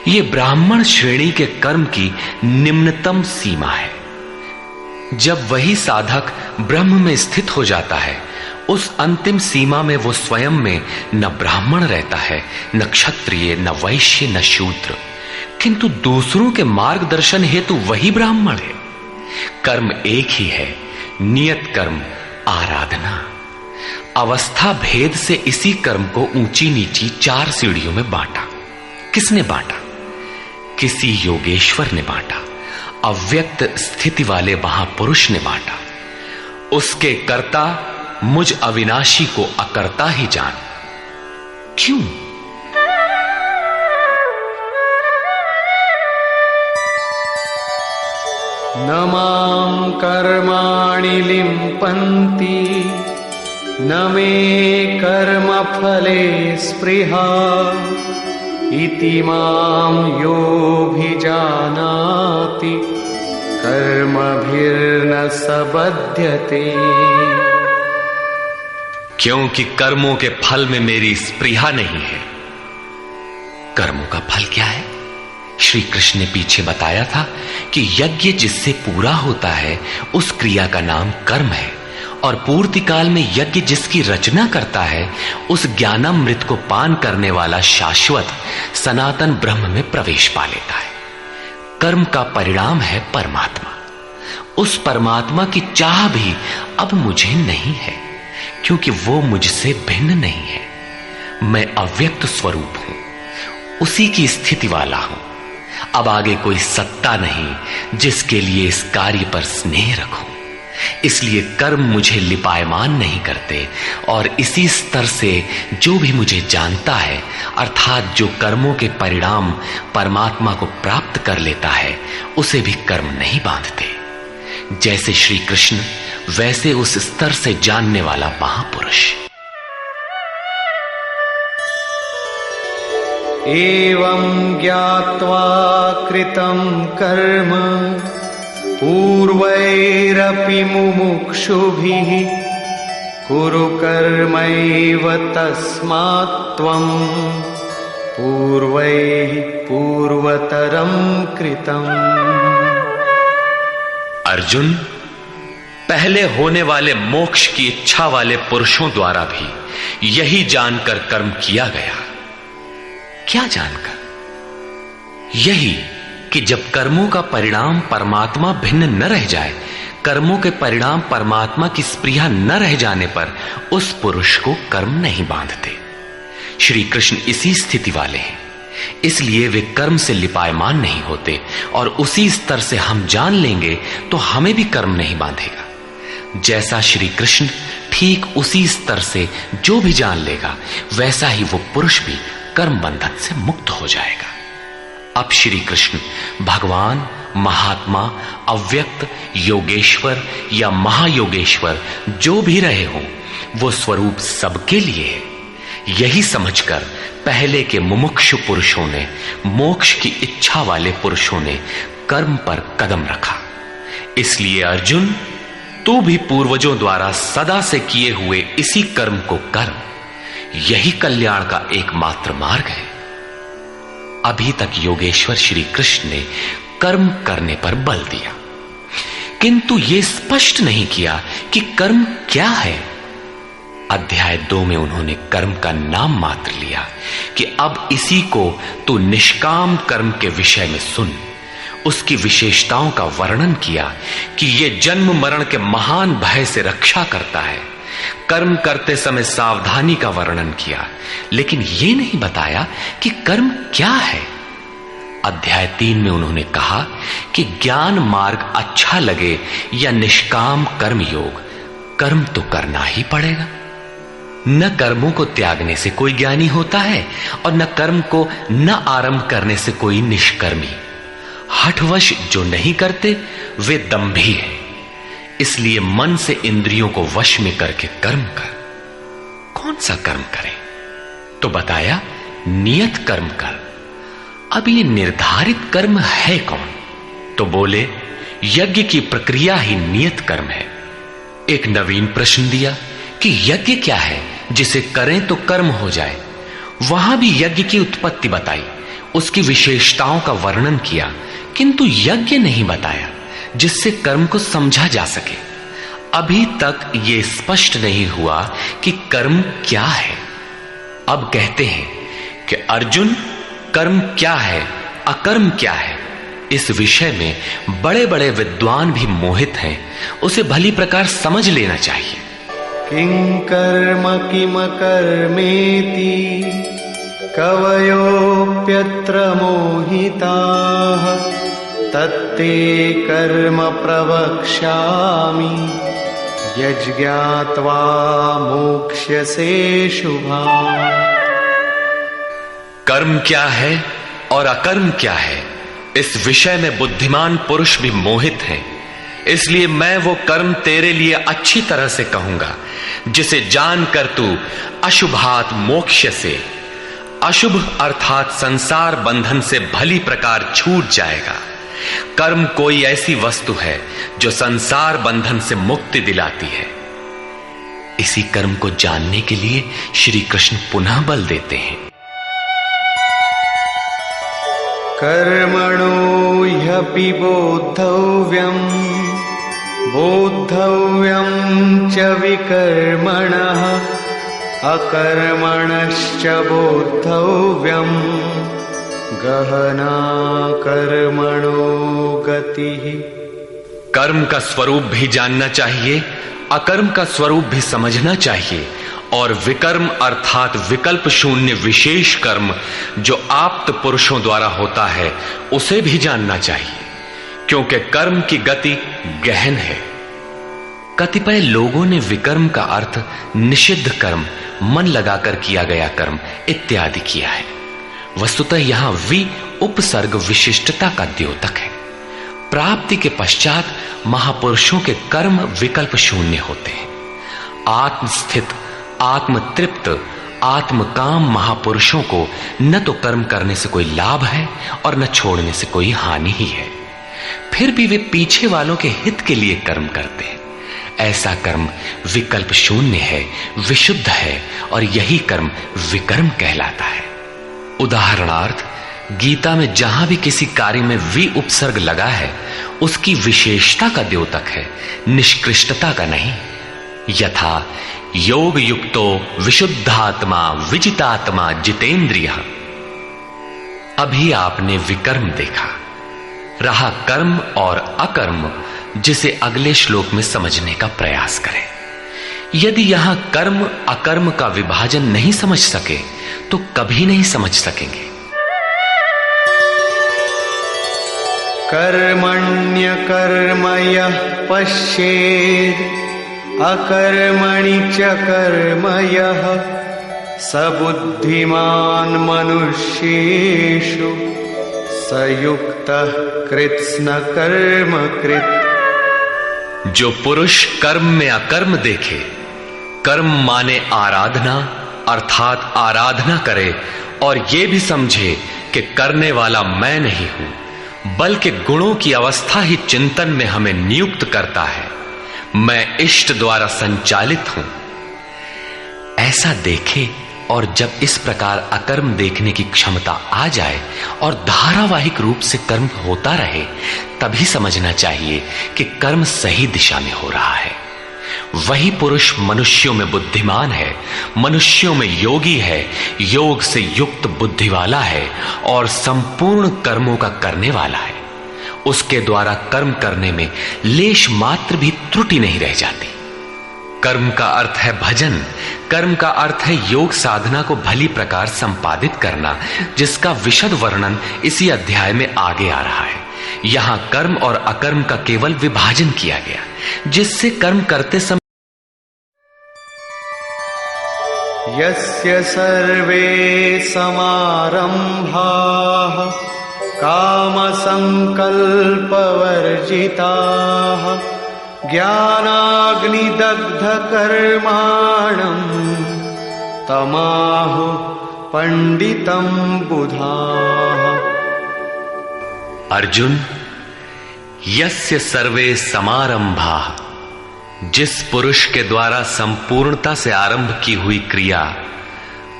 ये ब्राह्मण श्रेणी के कर्म की निम्नतम सीमा है। जब वही साधक ब्रह्म में स्थित हो जाता है, उस अंतिम सीमा में वो स्वयं में न ब्राह्मण रहता है, न क्षत्रिय, न वैश्य, न शूद्र, किंतु दूसरों के मार्गदर्शन हेतु वही ब्राह्मण है। कर्म एक ही है, नियत कर्म, आराधना। अवस्था भेद से इसी कर्म को ऊंची नीची 4 सीढ़ियों में बांटा। किसने बांटा? किसी योगेश्वर ने बांटा, अव्यक्त स्थिति वाले महापुरुष ने बांटा। उसके कर्ता मुझ अविनाशी को अकर्ता ही जान। क्यों? न मां कर्माणि लिम्पन्ति न मे कर्मफले स्पृहा इति मां योऽभिजानाति कर्मभिर्न स बध्यते। क्योंकि कर्मों के फल में मेरी स्पृहा नहीं है। कर्मों का फल क्या है? श्री कृष्ण ने पीछे बताया था कि यज्ञ जिससे पूरा होता है उस क्रिया का नाम कर्म है, और पूर्ति काल में यज्ञ जिसकी रचना करता है उस ज्ञानामृत को पान करने वाला शाश्वत सनातन ब्रह्म में प्रवेश पा लेता है। कर्म का परिणाम है परमात्मा। उस परमात्मा की चाह भी अब मुझे नहीं है, क्योंकि वो मुझसे भिन्न नहीं है। मैं अव्यक्त स्वरूप हूं, उसी की स्थिति वाला हूं। अब आगे कोई सत्ता नहीं जिसके लिए इस कार्य पर स्नेह रखूं। इसलिए कर्म मुझे लिपायमान नहीं करते, और इसी स्तर से जो भी मुझे जानता है, अर्थात जो कर्मों के परिणाम परमात्मा को प्राप्त कर लेता है, उसे भी कर्म नहीं बांधते। जैसे श्री कृष्ण, वैसे उस स्तर से जानने वाला महापुरुष। एवं ज्ञात्वा कृतं कर्म पूर्वैरपि मुमुक्षुभिः कुरु कर्मैव तस्मात् त्वं पूर्वैः पूर्वतरं कृतम्। अर्जुन, पहले होने वाले मोक्ष की इच्छा वाले पुरुषों द्वारा भी यही जानकर कर्म किया गया। क्या जानकर? यही कि जब कर्मों का परिणाम परमात्मा भिन्न न रह जाए, कर्मों के परिणाम परमात्मा की स्पृहा न रह जाने पर उस पुरुष को कर्म नहीं बांधते। श्री कृष्ण इसी स्थिति वाले हैं, इसलिए वे कर्म से लिपायमान नहीं होते, और उसी स्तर से हम जान लेंगे तो हमें भी कर्म नहीं बांधेगा। जैसा श्री कृष्ण, ठीक उसी स्तर से जो भी जान लेगा, वैसा ही वो पुरुष भी कर्म बंधन से मुक्त हो जाएगा। अब श्री कृष्ण भगवान, महात्मा, अव्यक्त, योगेश्वर या महायोगेश्वर जो भी रहे हों, वो स्वरूप सबके लिए है। यही समझकर पहले के मुमुक्षु पुरुषों ने, मोक्ष की इच्छा वाले पुरुषों ने कर्म पर कदम रखा। इसलिए अर्जुन, तू भी पूर्वजों द्वारा सदा से किए हुए इसी कर्म को कर। यही कल्याण का एकमात्र मार्ग है। अभी तक योगेश्वर श्री कृष्ण ने कर्म करने पर बल दिया, किंतु यह स्पष्ट नहीं किया कि कर्म क्या है। अध्याय 2 में उन्होंने कर्म का नाम मात्र लिया कि अब इसी को तू निष्काम कर्म के विषय में सुन। उसकी विशेषताओं का वर्णन किया कि यह जन्म मरण के महान भय से रक्षा करता है। कर्म करते समय सावधानी का वर्णन किया, लेकिन यह नहीं बताया कि कर्म क्या है। अध्याय 3 में उन्होंने कहा कि ज्ञान मार्ग अच्छा लगे या निष्काम कर्म योग, कर्म तो करना ही पड़ेगा। न कर्मों को त्यागने से कोई ज्ञानी होता है, और न कर्म को न आरंभ करने से कोई निष्कर्मी। हठवश जो नहीं करते वे दंभी हैं। इसलिए मन से इंद्रियों को वश में करके कर्म कर। कौन सा कर्म करें? तो बताया नियत कर्म कर। अब ये निर्धारित कर्म है कौन? तो बोले यज्ञ की प्रक्रिया ही नियत कर्म है। एक नवीन प्रश्न दिया कि यज्ञ क्या है जिसे करें तो कर्म हो जाए। वहां भी यज्ञ की उत्पत्ति बताई, उसकी विशेषताओं का वर्णन किया, किंतु यज्ञ नहीं बताया जिससे कर्म को समझा जा सके। अभी तक ये स्पष्ट नहीं हुआ कि कर्म क्या है। अब कहते हैं कि अर्जुन, कर्म क्या है, अकर्म क्या है, इस विषय में बड़े बड़े विद्वान भी मोहित हैं। उसे भली प्रकार समझ लेना चाहिए। किं कर्म किम कर्मेति कवयोप्यत्र मोहिताः तत्ते कर्म प्रवक्ष्यामि यज्ञात्वा मोक्ष्यसे शुभाम्। कर्म क्या है और अकर्म क्या है, इस विषय में बुद्धिमान पुरुष भी मोहित हैं। इसलिए मैं वो कर्म तेरे लिए अच्छी तरह से कहूंगा जिसे जानकर तू अशुभात मोक्ष से, अशुभ अर्थात संसार बंधन से भली प्रकार छूट जाएगा। कर्म कोई ऐसी वस्तु है जो संसार बंधन से मुक्ति दिलाती है। इसी कर्म को जानने के लिए श्री कृष्ण पुनः बल देते हैं। कर्मणो ह्यपि बोद्धव्यम् बोद्धव्यम् च विकर्मणः अकर्मणश्च बोद्धव्यम् गहना कर्मणो गतिः। कर्म का स्वरूप भी जानना चाहिए, अकर्म का स्वरूप भी समझना चाहिए, और विकर्म अर्थात विकल्प शून्य विशेष कर्म जो आप्त पुरुषों द्वारा होता है उसे भी जानना चाहिए, क्योंकि कर्म की गति गहन है। कतिपय लोगों ने विकर्म का अर्थ निषिद्ध कर्म, मन लगाकर किया गया कर्म इत्यादि किया है। वस्तुतः यहां वि उपसर्ग विशिष्टता का द्योतक है। प्राप्ति के पश्चात महापुरुषों के कर्म विकल्प शून्य होते हैं। आत्मस्थित, आत्म तृप्त, आत्मकाम महापुरुषों को न तो कर्म करने से कोई लाभ है और न छोड़ने से कोई हानि ही है। फिर भी वे पीछे वालों के हित के लिए कर्म करते हैं। ऐसा कर्म विकल्प शून्य है, विशुद्ध है, और यही कर्म विकर्म कहलाता है। उदाहरणार्थ, गीता में जहां भी किसी कार्य में वि उपसर्ग लगा है उसकी विशेषता का द्योतक है, निष्कृष्टता का नहीं। यथा योग युक्तो विशुद्धात्मा विजितात्मा जितेंद्रिय। अभी आपने विकर्म देखा, रहा कर्म और अकर्म, जिसे अगले श्लोक में समझने का प्रयास करें। यदि यहां कर्म अकर्म का विभाजन नहीं समझ सके तो कभी नहीं समझ सकेंगे। कर्मण्यकर्म यः पश्येत् अकर्मणि च कर्म यः स बुद्धिमान् मनुष्येषु स युक्तः कृत्स्न कर्म कृत्। जो पुरुष कर्म में अकर्म देखे, कर्म माने आराधना अर्थात आराधना करे, और ये भी समझे कि करने वाला मैं नहीं हूं बल्कि गुणों की अवस्था ही चिंतन में हमें नियुक्त करता है, मैं इष्ट द्वारा संचालित हूं, ऐसा देखे। और जब इस प्रकार अकर्म देखने की क्षमता आ जाए और धारावाहिक रूप से कर्म होता रहे, तभी समझना चाहिए कि कर्म सही दिशा में हो रहा है। वही पुरुष मनुष्यों में बुद्धिमान है, मनुष्यों में योगी है, योग से युक्त बुद्धि वाला है और संपूर्ण कर्मों का करने वाला है। उसके द्वारा कर्म करने में लेश मात्र भी त्रुटि नहीं रह जाती। कर्म का अर्थ है भजन, कर्म का अर्थ है योग साधना को भली प्रकार संपादित करना, जिसका विशद वर्णन इसी अध्याय में आगे आ रहा है। यहां कर्म और अकर्म का केवल विभाजन किया गया, जिससे कर्म करते समय यस्य सर्वे समारंभाः कामसंकल्पवर्जिताः ज्ञानाग्निदग्धकर्माणम् तमाहुः पंडितं बुधाः। अर्जुन, यस्य सर्वे समारंभाः, जिस पुरुष के द्वारा संपूर्णता से आरंभ की हुई क्रिया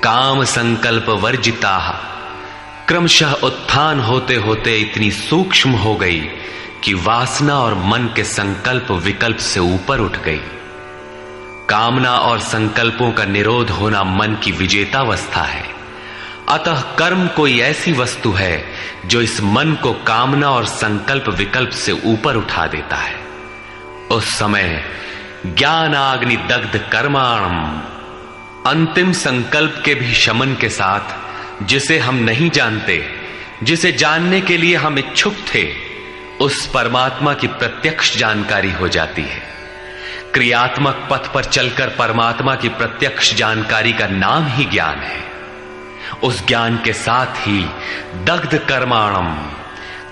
काम संकल्प वर्जिता, क्रमशः उत्थान होते होते इतनी सूक्ष्म हो गई कि वासना और मन के संकल्प विकल्प से ऊपर उठ गई। कामना और संकल्पों का निरोध होना मन की विजेतावस्था है। अतः कर्म कोई ऐसी वस्तु है जो इस मन को कामना और संकल्प विकल्प से ऊपर उठा देता है। उस समय ज्ञानाग्नि दग्ध कर्माणम, अंतिम संकल्प के भी शमन के साथ, जिसे हम नहीं जानते, जिसे जानने के लिए हम इच्छुक थे, उस परमात्मा की प्रत्यक्ष जानकारी हो जाती है। क्रियात्मक पथ पर चलकर परमात्मा की प्रत्यक्ष जानकारी का नाम ही ज्ञान है। उस ज्ञान के साथ ही दग्ध कर्माणम,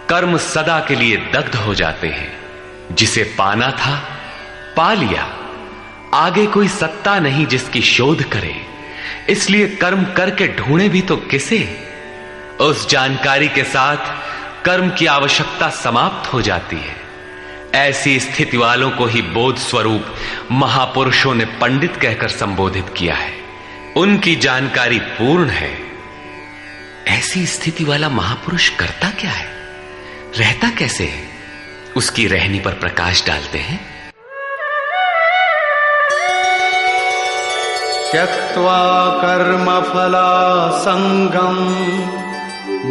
कर्म सदा के लिए दग्ध हो जाते हैं। जिसे पाना था पा लिया, आगे कोई सत्ता नहीं जिसकी शोध करे, इसलिए कर्म करके ढूंढे भी तो किसे। उस जानकारी के साथ कर्म की आवश्यकता समाप्त हो जाती है। ऐसी स्थिति वालों को ही बोध स्वरूप महापुरुषों ने पंडित कहकर संबोधित किया है। उनकी जानकारी पूर्ण है। ऐसी स्थिति वाला महापुरुष करता क्या है, रहता कैसे है, उसकी रहनी पर प्रकाश डालते हैं। त्यक्त्वा कर्मफलासंगम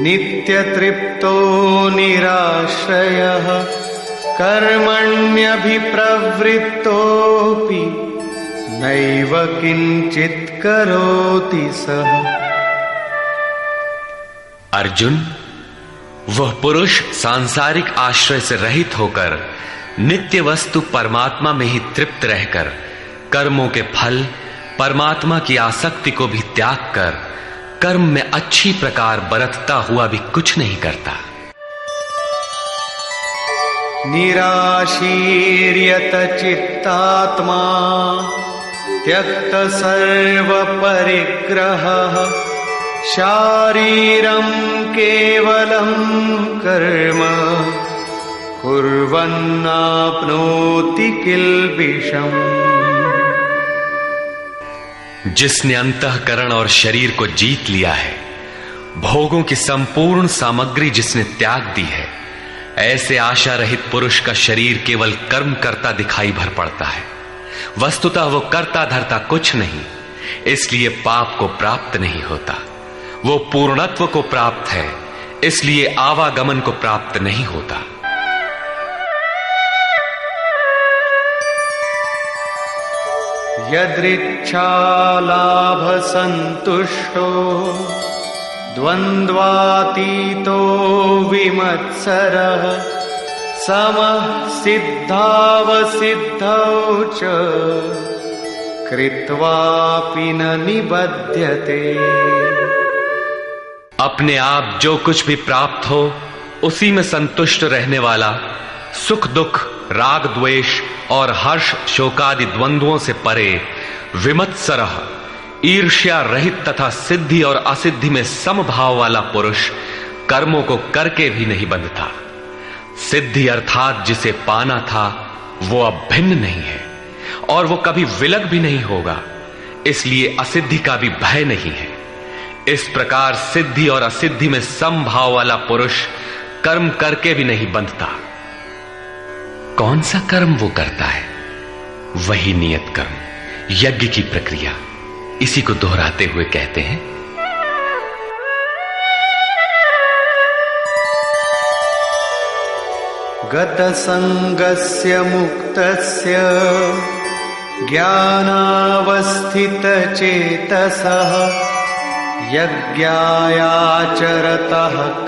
नित्यतृप्तो निराश्रयः कर्मण्यभिप्रवृत्तोऽपि नैव किंचित् करोति सः। अर्जुन, वह पुरुष सांसारिक आश्रय से रहित होकर नित्य वस्तु परमात्मा में ही तृप्त रहकर कर्मों के फल परमात्मा की आसक्ति को भी त्याग कर कर्म में अच्छी प्रकार बरतता हुआ भी कुछ नहीं करता। निराशीर्यत चित्तात्मा त्यक्त सर्व परिग्रहः शारीरं केवलं कर्म कुर्वन्नाप्नोति किल्बिषम्। जिसने अंतःकरण और शरीर को जीत लिया है, भोगों की संपूर्ण सामग्री जिसने त्याग दी है, ऐसे आशा रहित पुरुष का शरीर केवल कर्म करता दिखाई भर पड़ता है। वस्तुतः वो करता धरता कुछ नहीं, इसलिए पाप को प्राप्त नहीं होता। वो पूर्णत्व को प्राप्त है, इसलिए आवागमन को प्राप्त नहीं होता। यदृच्छालाभ संतुष्टो द्वन्द्वातीतो विमत्सरः समः सिद्धावसिद्धौ च कृत्वापि न निबध्यते। अपने आप जो कुछ भी प्राप्त हो उसी में संतुष्ट रहने वाला, सुख दुख, राग द्वेष और हर्ष शोकादि द्वंद्वों से परे, विमत्सरः, ईर्ष्या रहित तथा सिद्धि और असिद्धि में समभाव वाला पुरुष कर्मों को करके भी नहीं बंधता। सिद्धि अर्थात जिसे पाना था वो अब भिन्न नहीं है और वो कभी विलग भी नहीं होगा, इसलिए असिद्धि का भी भय नहीं है। इस प्रकार सिद्धि और असिद्धि में समभाव वाला पुरुष कर्म करके भी नहीं बंधता। कौन सा कर्म वो करता है? वही नियत कर्म, यज्ञ की प्रक्रिया। इसी को दोहराते हुए कहते हैं, गत संगस्य मुक्तस्य ज्ञानावस्थित चेतसः यज्ञायाचरतः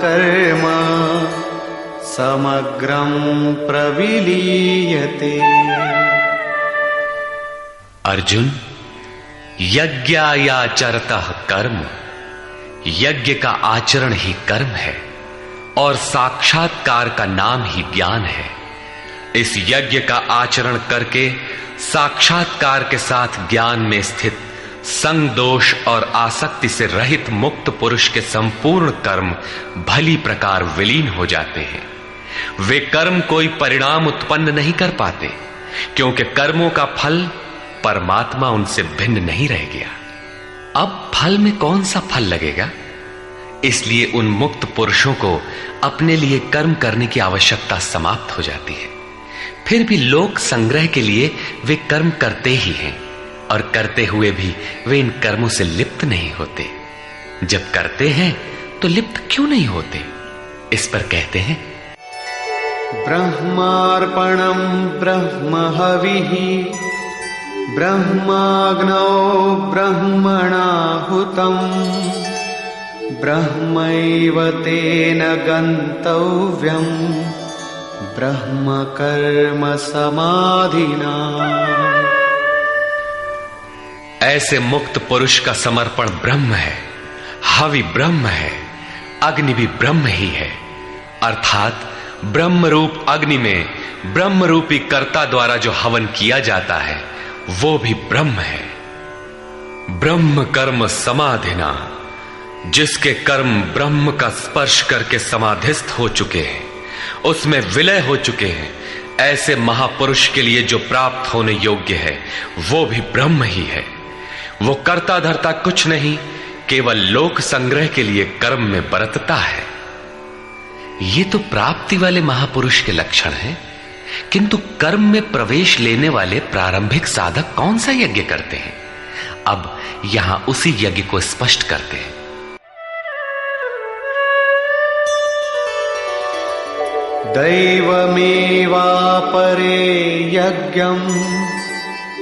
कर्म समग्रं प्रविलीयते। अर्जुन, यज्ञायाचरतः कर्म, यज्ञ का आचरण ही कर्म है और साक्षात्कार का नाम ही ज्ञान है। इस यज्ञ का आचरण करके साक्षात्कार के साथ ज्ञान में स्थित संग दोष और आसक्ति से रहित मुक्त पुरुष के संपूर्ण कर्म भली प्रकार विलीन हो जाते हैं। वे कर्म कोई परिणाम उत्पन्न नहीं कर पाते, क्योंकि कर्मों का फल परमात्मा उनसे भिन्न नहीं रह गया। अब फल में कौन सा फल लगेगा, इसलिए उन मुक्त पुरुषों को अपने लिए कर्म करने की आवश्यकता समाप्त हो जाती है। फिर भी लोक संग्रह के लिए वे कर्म करते ही हैं और करते हुए भी वे इन कर्मों से लिप्त नहीं होते। जब करते हैं तो लिप्त क्यों नहीं होते? इस पर कहते हैं, ब्रह्मार्पणं ब्रह्महविः ब्रह्माग्नौ ब्रह्मणाहुतं ब्रह्मैव तेन गन्तव्यं ब्रह्म कर्म समाधिना। ऐसे मुक्त पुरुष का समर्पण ब्रह्म है, हवि ब्रह्म है, अग्नि भी ब्रह्म ही है। अर्थात ब्रह्म रूप अग्नि में ब्रह्म रूपी कर्ता द्वारा जो हवन किया जाता है वो भी ब्रह्म है। ब्रह्म कर्म समाधिना, जिसके कर्म ब्रह्म का स्पर्श करके समाधिस्थ हो चुके हैं, उसमें विलय हो चुके हैं, ऐसे महापुरुष के लिए जो प्राप्त होने योग्य है वो भी ब्रह्म ही है। वो कर्ता धर्ता कुछ नहीं, केवल लोक संग्रह के लिए कर्म में बरतता है। ये तो प्राप्ति वाले महापुरुष के लक्षण हैं, किंतु कर्म में प्रवेश लेने वाले प्रारंभिक साधक कौन सा यज्ञ करते हैं? अब यहां उसी यज्ञ को स्पष्ट करते हैं। दैवमेवापरे यज्ञं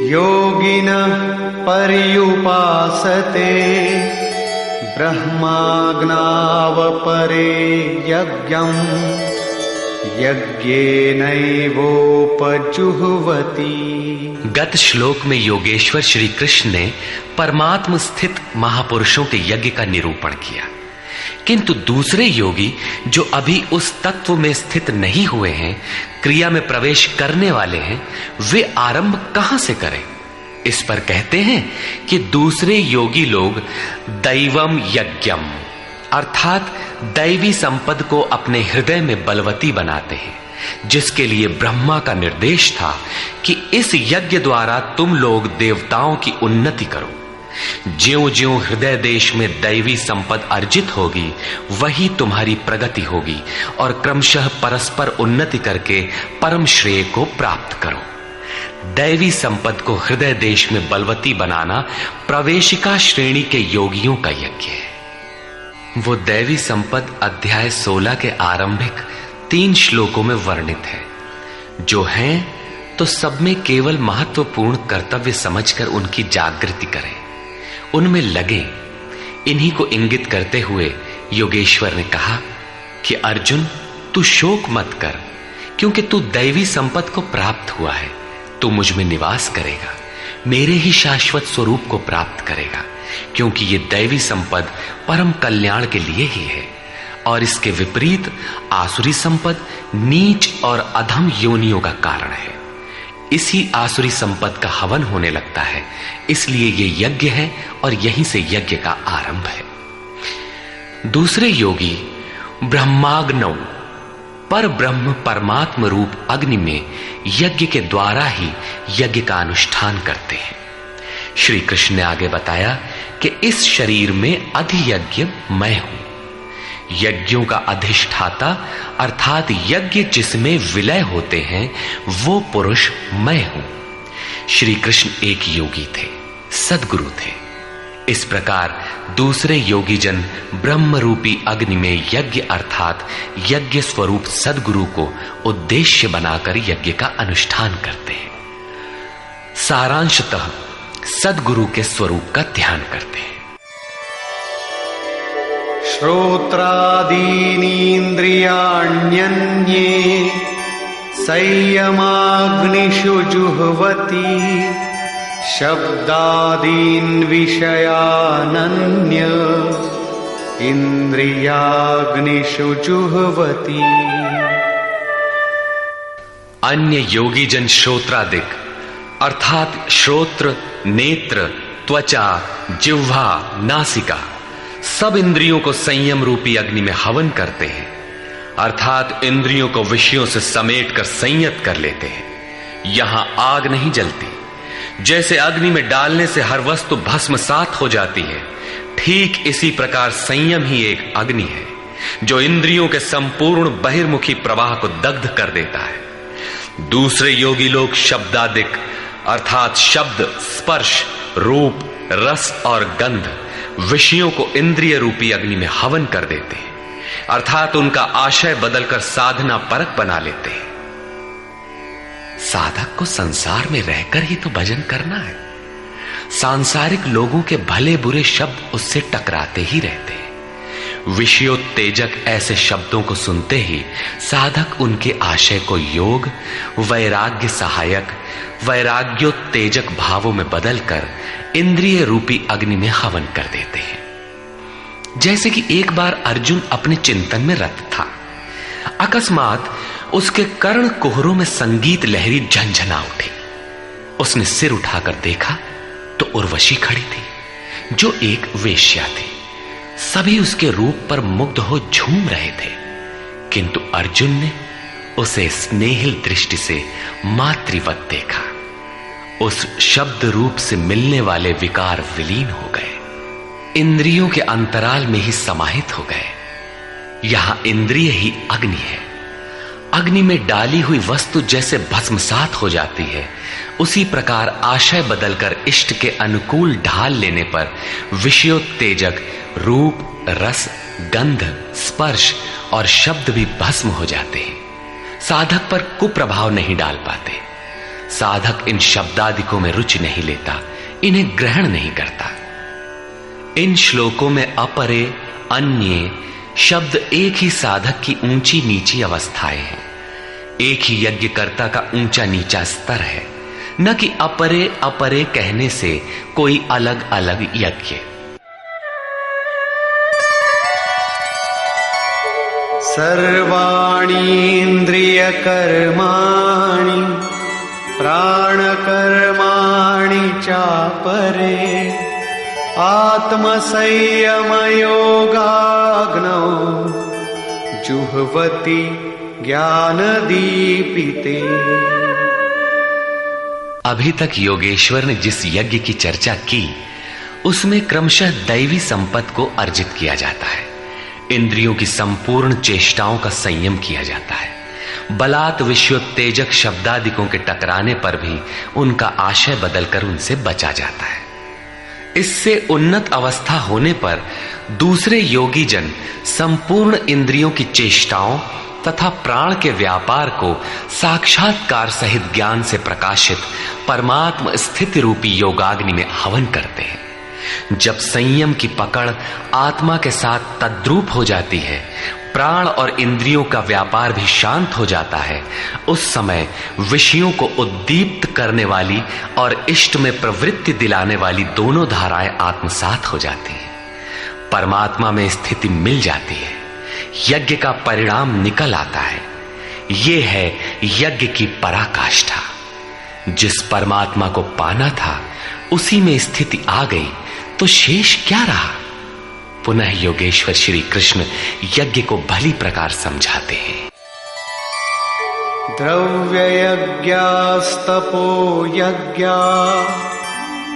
योगिनः पर्युपासते ब्रह्माग्नावपरे यज्ञं यज्ञेनैवोपजुह्वति। गत श्लोक में योगेश्वर श्री कृष्ण ने परमात्म स्थित महापुरुषों के यज्ञ का निरूपण किया, किंतु दूसरे योगी जो अभी उस तत्व में स्थित नहीं हुए हैं, क्रिया में प्रवेश करने वाले हैं, वे आरंभ कहां से करें? इस पर कहते हैं कि दूसरे योगी लोग दैवम यज्ञम अर्थात दैवी संपद को अपने हृदय में बलवती बनाते हैं, जिसके लिए ब्रह्मा का निर्देश था कि इस यज्ञ द्वारा तुम लोग देवताओं की उन्नति करो। ज्यों-ज्यों हृदय देश में दैवी संपद अर्जित होगी, वही तुम्हारी प्रगति होगी और क्रमशः परस्पर उन्नति करके परम श्रेय को प्राप्त करो। दैवी संपद को हृदय देश में बलवती बनाना प्रवेशिका श्रेणी के योगियों का यज्ञ है। वो दैवी संपद अध्याय 16 के आरंभिक 3 श्लोकों में वर्णित है। जो हैं तो सब में केवल महत्वपूर्ण कर्तव्य समझकर उनकी जागृति करें, उनमें लगे। इन्हीं को इंगित करते हुए योगेश्वर ने कहा कि अर्जुन, तू शोक मत कर, क्योंकि तू दैवी संपद को प्राप्त हुआ है। तू मुझ में निवास करेगा, मेरे ही शाश्वत स्वरूप को प्राप्त करेगा, क्योंकि ये दैवी संपद परम कल्याण के लिए ही है। और इसके विपरीत आसुरी संपद नीच और अधम योनियों का कारण है। इसी आसुरी संपद का हवन होने लगता है, इसलिए ये यज्ञ है और यहीं से यज्ञ का आरंभ है। दूसरे योगी ब्रह्माग्नौ पर ब्रह्म परमात्म रूप अग्नि में यज्ञ के द्वारा ही यज्ञ का अनुष्ठान करते हैं। श्री कृष्ण ने आगे बताया कि इस शरीर में अधियज्ञ मैं हूं। यज्ञों का अधिष्ठाता अर्थात यज्ञ जिसमें विलय होते हैं वो पुरुष मैं हूं। श्री कृष्ण एक योगी थे, सद्गुरु थे। इस प्रकार दूसरे योगी जन ब्रह्म रूपी अग्नि में यज्ञ अर्थात यज्ञ स्वरूप सद्गुरु को उद्देश्य बनाकर यज्ञ का अनुष्ठान करते हैं। सारांशतः सद्गुरु के स्वरूप का ध्यान करते हैं। श्रोत्रादीनीन्द्रियाण्यन्ये संयमाग्निषु जुह्वति शब्दादीन् विषयानन्य इंद्रियाग्निषु जुह्वति। अन्य योगी जन श्रोत्रादिक अर्थात श्रोत्र, नेत्र, त्वचा, जिह्वा, नासिका सब इंद्रियों को संयम रूपी अग्नि में हवन करते हैं, अर्थात इंद्रियों को विषयों से समेटकर संयत कर लेते हैं। यहां आग नहीं जलती, जैसे अग्नि में डालने से हर वस्तु भस्मसात हो जाती है, ठीक इसी प्रकार संयम ही एक अग्नि है जो इंद्रियों के संपूर्ण बहिर्मुखी प्रवाह को दग्ध कर देता है। दूसरे योगी लोग शब्दादिक अर्थात शब्द, स्पर्श, रूप, रस और गंध विषयों को इंद्रिय रूपी अग्नि में हवन कर देते हैं, अर्थात उनका आशय बदलकर साधना परक बना लेते हैं। साधक को संसार में रहकर ही तो भजन करना है। सांसारिक लोगों के भले बुरे शब्द उससे टकराते ही रहते हैं। विषयोत्तेजक ऐसे शब्दों को सुनते ही साधक उनके आशय को योग, वैराग्य सहायक, वैराग्योत्तेजक भावों में बदलकर इंद्रिय रूपी अग्नि में हवन कर देते हैं। जैसे कि एक बार अर्जुन अपने चिंतन में रत था, अकस्मात उसके कर्ण कुहरों में संगीत लहरी झंझना उठी। उसने सिर उठाकर देखा तो उर्वशी खड़ी थी, जो एक वेश्या थी। सभी उसके रूप पर मुग्ध हो झूम रहे थे, किंतु अर्जुन ने उसे स्नेहिल दृष्टि से मातृवत देखा। उस शब्द रूप से मिलने वाले विकार विलीन हो गए, इंद्रियों के अंतराल में ही समाहित हो गए। यहां इंद्रिय ही अग्नि है। अग्नि में डाली हुई वस्तु जैसे भस्मसात हो जाती है, उसी प्रकार आशय बदलकर इष्ट के अनुकूल ढाल लेने पर विषयोत्तेजक रूप, रस, गंध, स्पर्श और शब्द भी भस्म हो जाते हैं। साधक पर कुप्रभाव नहीं डाल पाते। साधक इन शब्दादिकों में रुचि नहीं लेता, इन्हें ग्रहण नहीं करता। इन श्लोकों में अपरे, अन्य शब्द एक ही साधक की ऊंची नीची अवस्थाएं हैं। एक ही यज्ञकर्ता का ऊंचा नीचा स्तर है, न कि अपरे अपरे कहने से कोई अलग अलग यज्ञ। सर्वाणि इंद्रिय कर्माणि प्राणकर्माणि चापरे आत्मसंयम योगाग्नौ जुह्वति ज्ञान दीपिते। अभी तक योगेश्वर ने जिस यज्ञ की चर्चा की, उसमें क्रमशः दैवी संपत्ति को अर्जित किया जाता है। इंद्रियों की संपूर्ण चेष्टाओं का संयम किया जाता है। बलात् विषयोत्तेजक शब्दादिकों के टकराने पर भी उनका आशय बदलकर उनसे बचा जाता है। इससे उन्नत अवस्था होने पर दूसरे योगी जन संपूर्ण इंद्रियों की चेष्टाओं तथा प्राण के व्यापार को साक्षात्कार सहित ज्ञान से प्रकाशित परमात्म स्थिति रूपी योगाग्नि में हवन करते हैं। जब संयम की पकड़ आत्मा के साथ तद्रूप हो जाती है, प्राण और इंद्रियों का व्यापार भी शांत हो जाता है, उस समय विषयों को उद्दीप्त करने वाली और इष्ट में प्रवृत्ति दिलाने वाली दोनों धाराएं आत्मसात हो जाती हैं। परमात्मा में स्थिति मिल जाती है, यज्ञ का परिणाम निकल आता है। ये है यज्ञ की पराकाष्ठा। जिस परमात्मा को पाना था उसी में स्थिति आ गई तो शेष क्या रहा। पुनः योगेश्वर श्री कृष्ण यज्ञ को भली प्रकार समझाते हैं। द्रव्य यज्ञास्तपो यज्ञा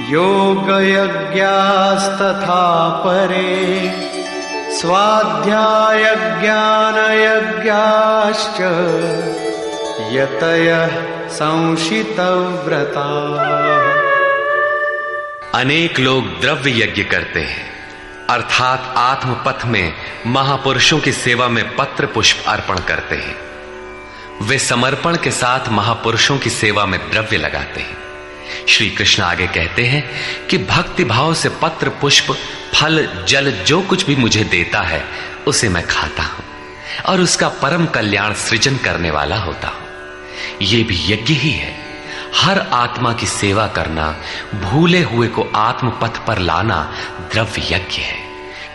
योग यज्ञास्तथा परे स्वाध्याय ज्ञान यज्ञाश्च यतयः संशितव्रता। अनेक लोग द्रव्य यज्ञ करते हैं, अर्थात आत्मपथ में महापुरुषों की सेवा में पत्र पुष्प अर्पण करते हैं। वे समर्पण के साथ महापुरुषों की सेवा में द्रव्य लगाते हैं। श्री कृष्ण आगे कहते हैं कि भक्ति भाव से पत्र पुष्प फल जल जो कुछ भी मुझे देता है उसे मैं खाता हूं और उसका परम कल्याण सृजन करने वाला होता हूं। यह भी यज्ञ ही है। हर आत्मा की सेवा करना, भूले हुए को आत्मपथ पर लाना द्रव्य यज्ञ है,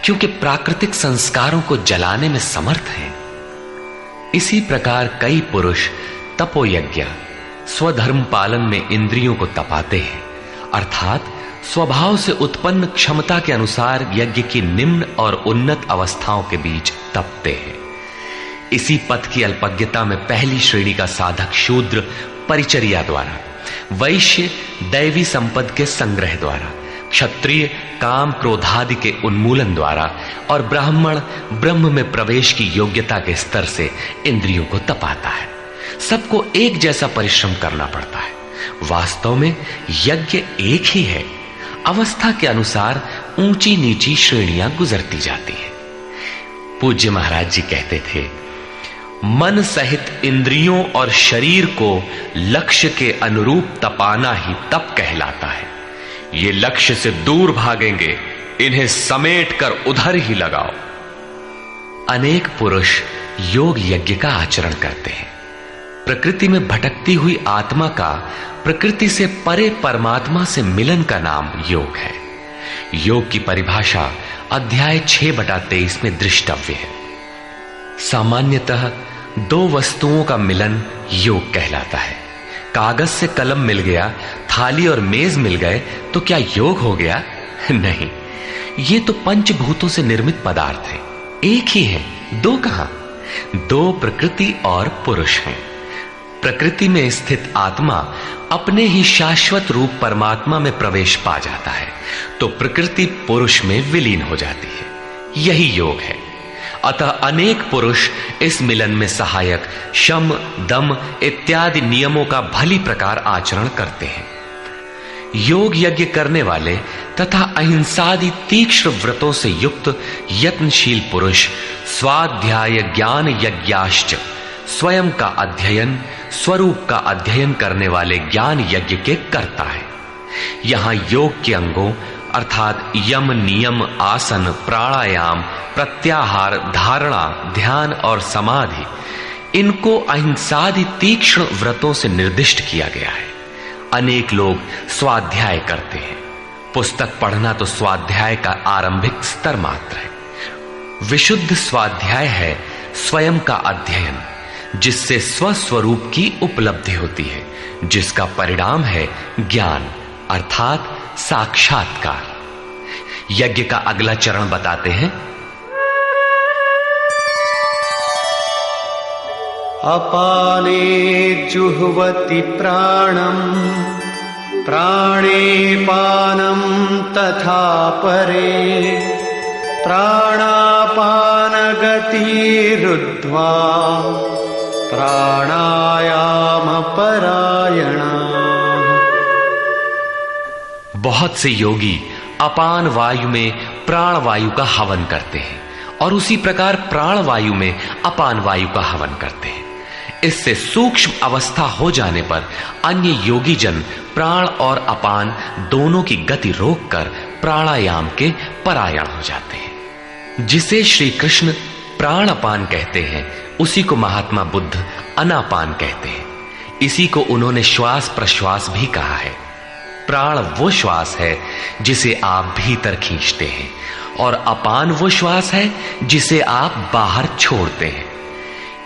क्योंकि प्राकृतिक संस्कारों को जलाने में समर्थ हैं। इसी प्रकार कई पुरुष तपोयज्ञ, स्वधर्म पालन में इंद्रियों को तपाते हैं, अर्थात स्वभाव से उत्पन्न क्षमता के अनुसार यज्ञ की निम्न और उन्नत अवस्थाओं के बीच तपते हैं। इसी पथ की अल्पज्ञता में पहली श्रेणी का साधक शूद्र परिचर्या द्वारा वैश्य दैवी संपद के संग्रह द्वारा, क्षत्रिय काम क्रोधादि के उन्मूलन द्वारा और ब्राह्मण ब्रह्म में प्रवेश की योग्यता के स्तर से इंद्रियों को तपाता है। सबको एक जैसा परिश्रम करना पड़ता है। वास्तव में यज्ञ एक ही है, अवस्था के अनुसार ऊंची नीची श्रेणियां गुजरती जाती है। पूज्य महाराज जी कहते थे, मन सहित इंद्रियों और शरीर को लक्ष्य के अनुरूप तपाना ही तप कहलाता है। ये लक्ष्य से दूर भागेंगे, इन्हें समेट कर उधर ही लगाओ। अनेक पुरुष योग यज्ञ का आचरण करते हैं। प्रकृति में भटकती हुई आत्मा का प्रकृति से परे परमात्मा से मिलन का नाम योग है। योग की परिभाषा अध्याय 6/23 में दृष्टव्य है। सामान्यतः दो वस्तुओं का मिलन योग कहलाता है। कागज से कलम मिल गया, थाली और मेज मिल गए तो क्या योग हो गया? नहीं, ये तो पंचभूतों से निर्मित पदार्थ हैं, एक ही हैं, दो कहां? दो प्रकृति और पुरुष हैं। प्रकृति में स्थित आत्मा अपने ही शाश्वत रूप परमात्मा में प्रवेश पा जाता है तो प्रकृति पुरुष में विलीन हो जाती है। यही योग है। अतः अनेक पुरुष इस मिलन में सहायक शम, दम इत्यादि नियमों का भली प्रकार आचरण करते हैं। योग यज्ञ करने वाले तथा अहिंसादि तीक्ष्ण व्रतों से युक्त यत्नशील पुरुष स्वाध्याय ज्ञान यज्ञाश्च, स्वयं का अध्ययन, स्वरूप का अध्ययन करने वाले ज्ञान यज्ञ के कर्ता है। यहां योग के अंगों अर्थात यम, नियम, आसन, प्राणायाम, प्रत्याहार, धारणा, ध्यान और समाधि, इनको अहिंसादि तीक्ष्ण व्रतों से निर्दिष्ट किया गया है। अनेक लोग स्वाध्याय करते हैं। पुस्तक पढ़ना तो स्वाध्याय का आरंभिक स्तर मात्र है। विशुद्ध स्वाध्याय है स्वयं का अध्ययन, जिससे स्वस्वरूप की उपलब्धि होती है, जिसका परिणाम है ज्ञान अर्थात साक्षात्कार। यज्ञ का अगला चरण बताते हैं। अपाने जुह्वति प्राणम, प्राणे पानम तथा परे, प्राणापान गतिरुद्ध्वा प्राणायाम परायणा। बहुत से योगी अपान वायु में प्राण वायु का हवन करते हैं और उसी प्रकार प्राण वायु में अपान वायु का हवन करते हैं। इससे सूक्ष्म अवस्था हो जाने पर अन्य योगी जन प्राण और अपान दोनों की गति रोककर प्राणायाम के परायण हो जाते हैं। जिसे श्री कृष्ण प्राण अपान कहते हैं, उसी को महात्मा बुद्ध अनापान कहते हैं। इसी को उन्होंने श्वास प्रश्वास भी कहा है। प्राण वो श्वास है जिसे आप भीतर खींचते हैं और अपान वो श्वास है जिसे आप बाहर छोड़ते हैं।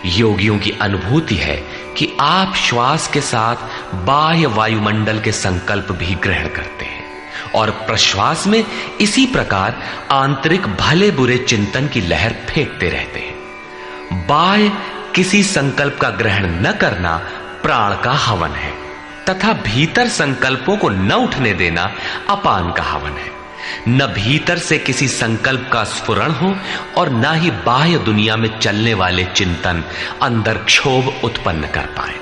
योगियों की अनुभूति है कि आप श्वास के साथ बाह्य वायुमंडल के संकल्प भी ग्रहण करते हैं और प्रश्वास में इसी प्रकार आंतरिक भले बुरे चिंतन की लहर फेंकते रहते हैं। बाह्य किसी संकल्प का ग्रहण न करना प्राण का हवन है तथा भीतर संकल्पों को न उठने देना अपान का हवन है। न भीतर से किसी संकल्प का स्फुरण हो और न ही बाह्य दुनिया में चलने वाले चिंतन अंदर क्षोभ उत्पन्न कर पाए।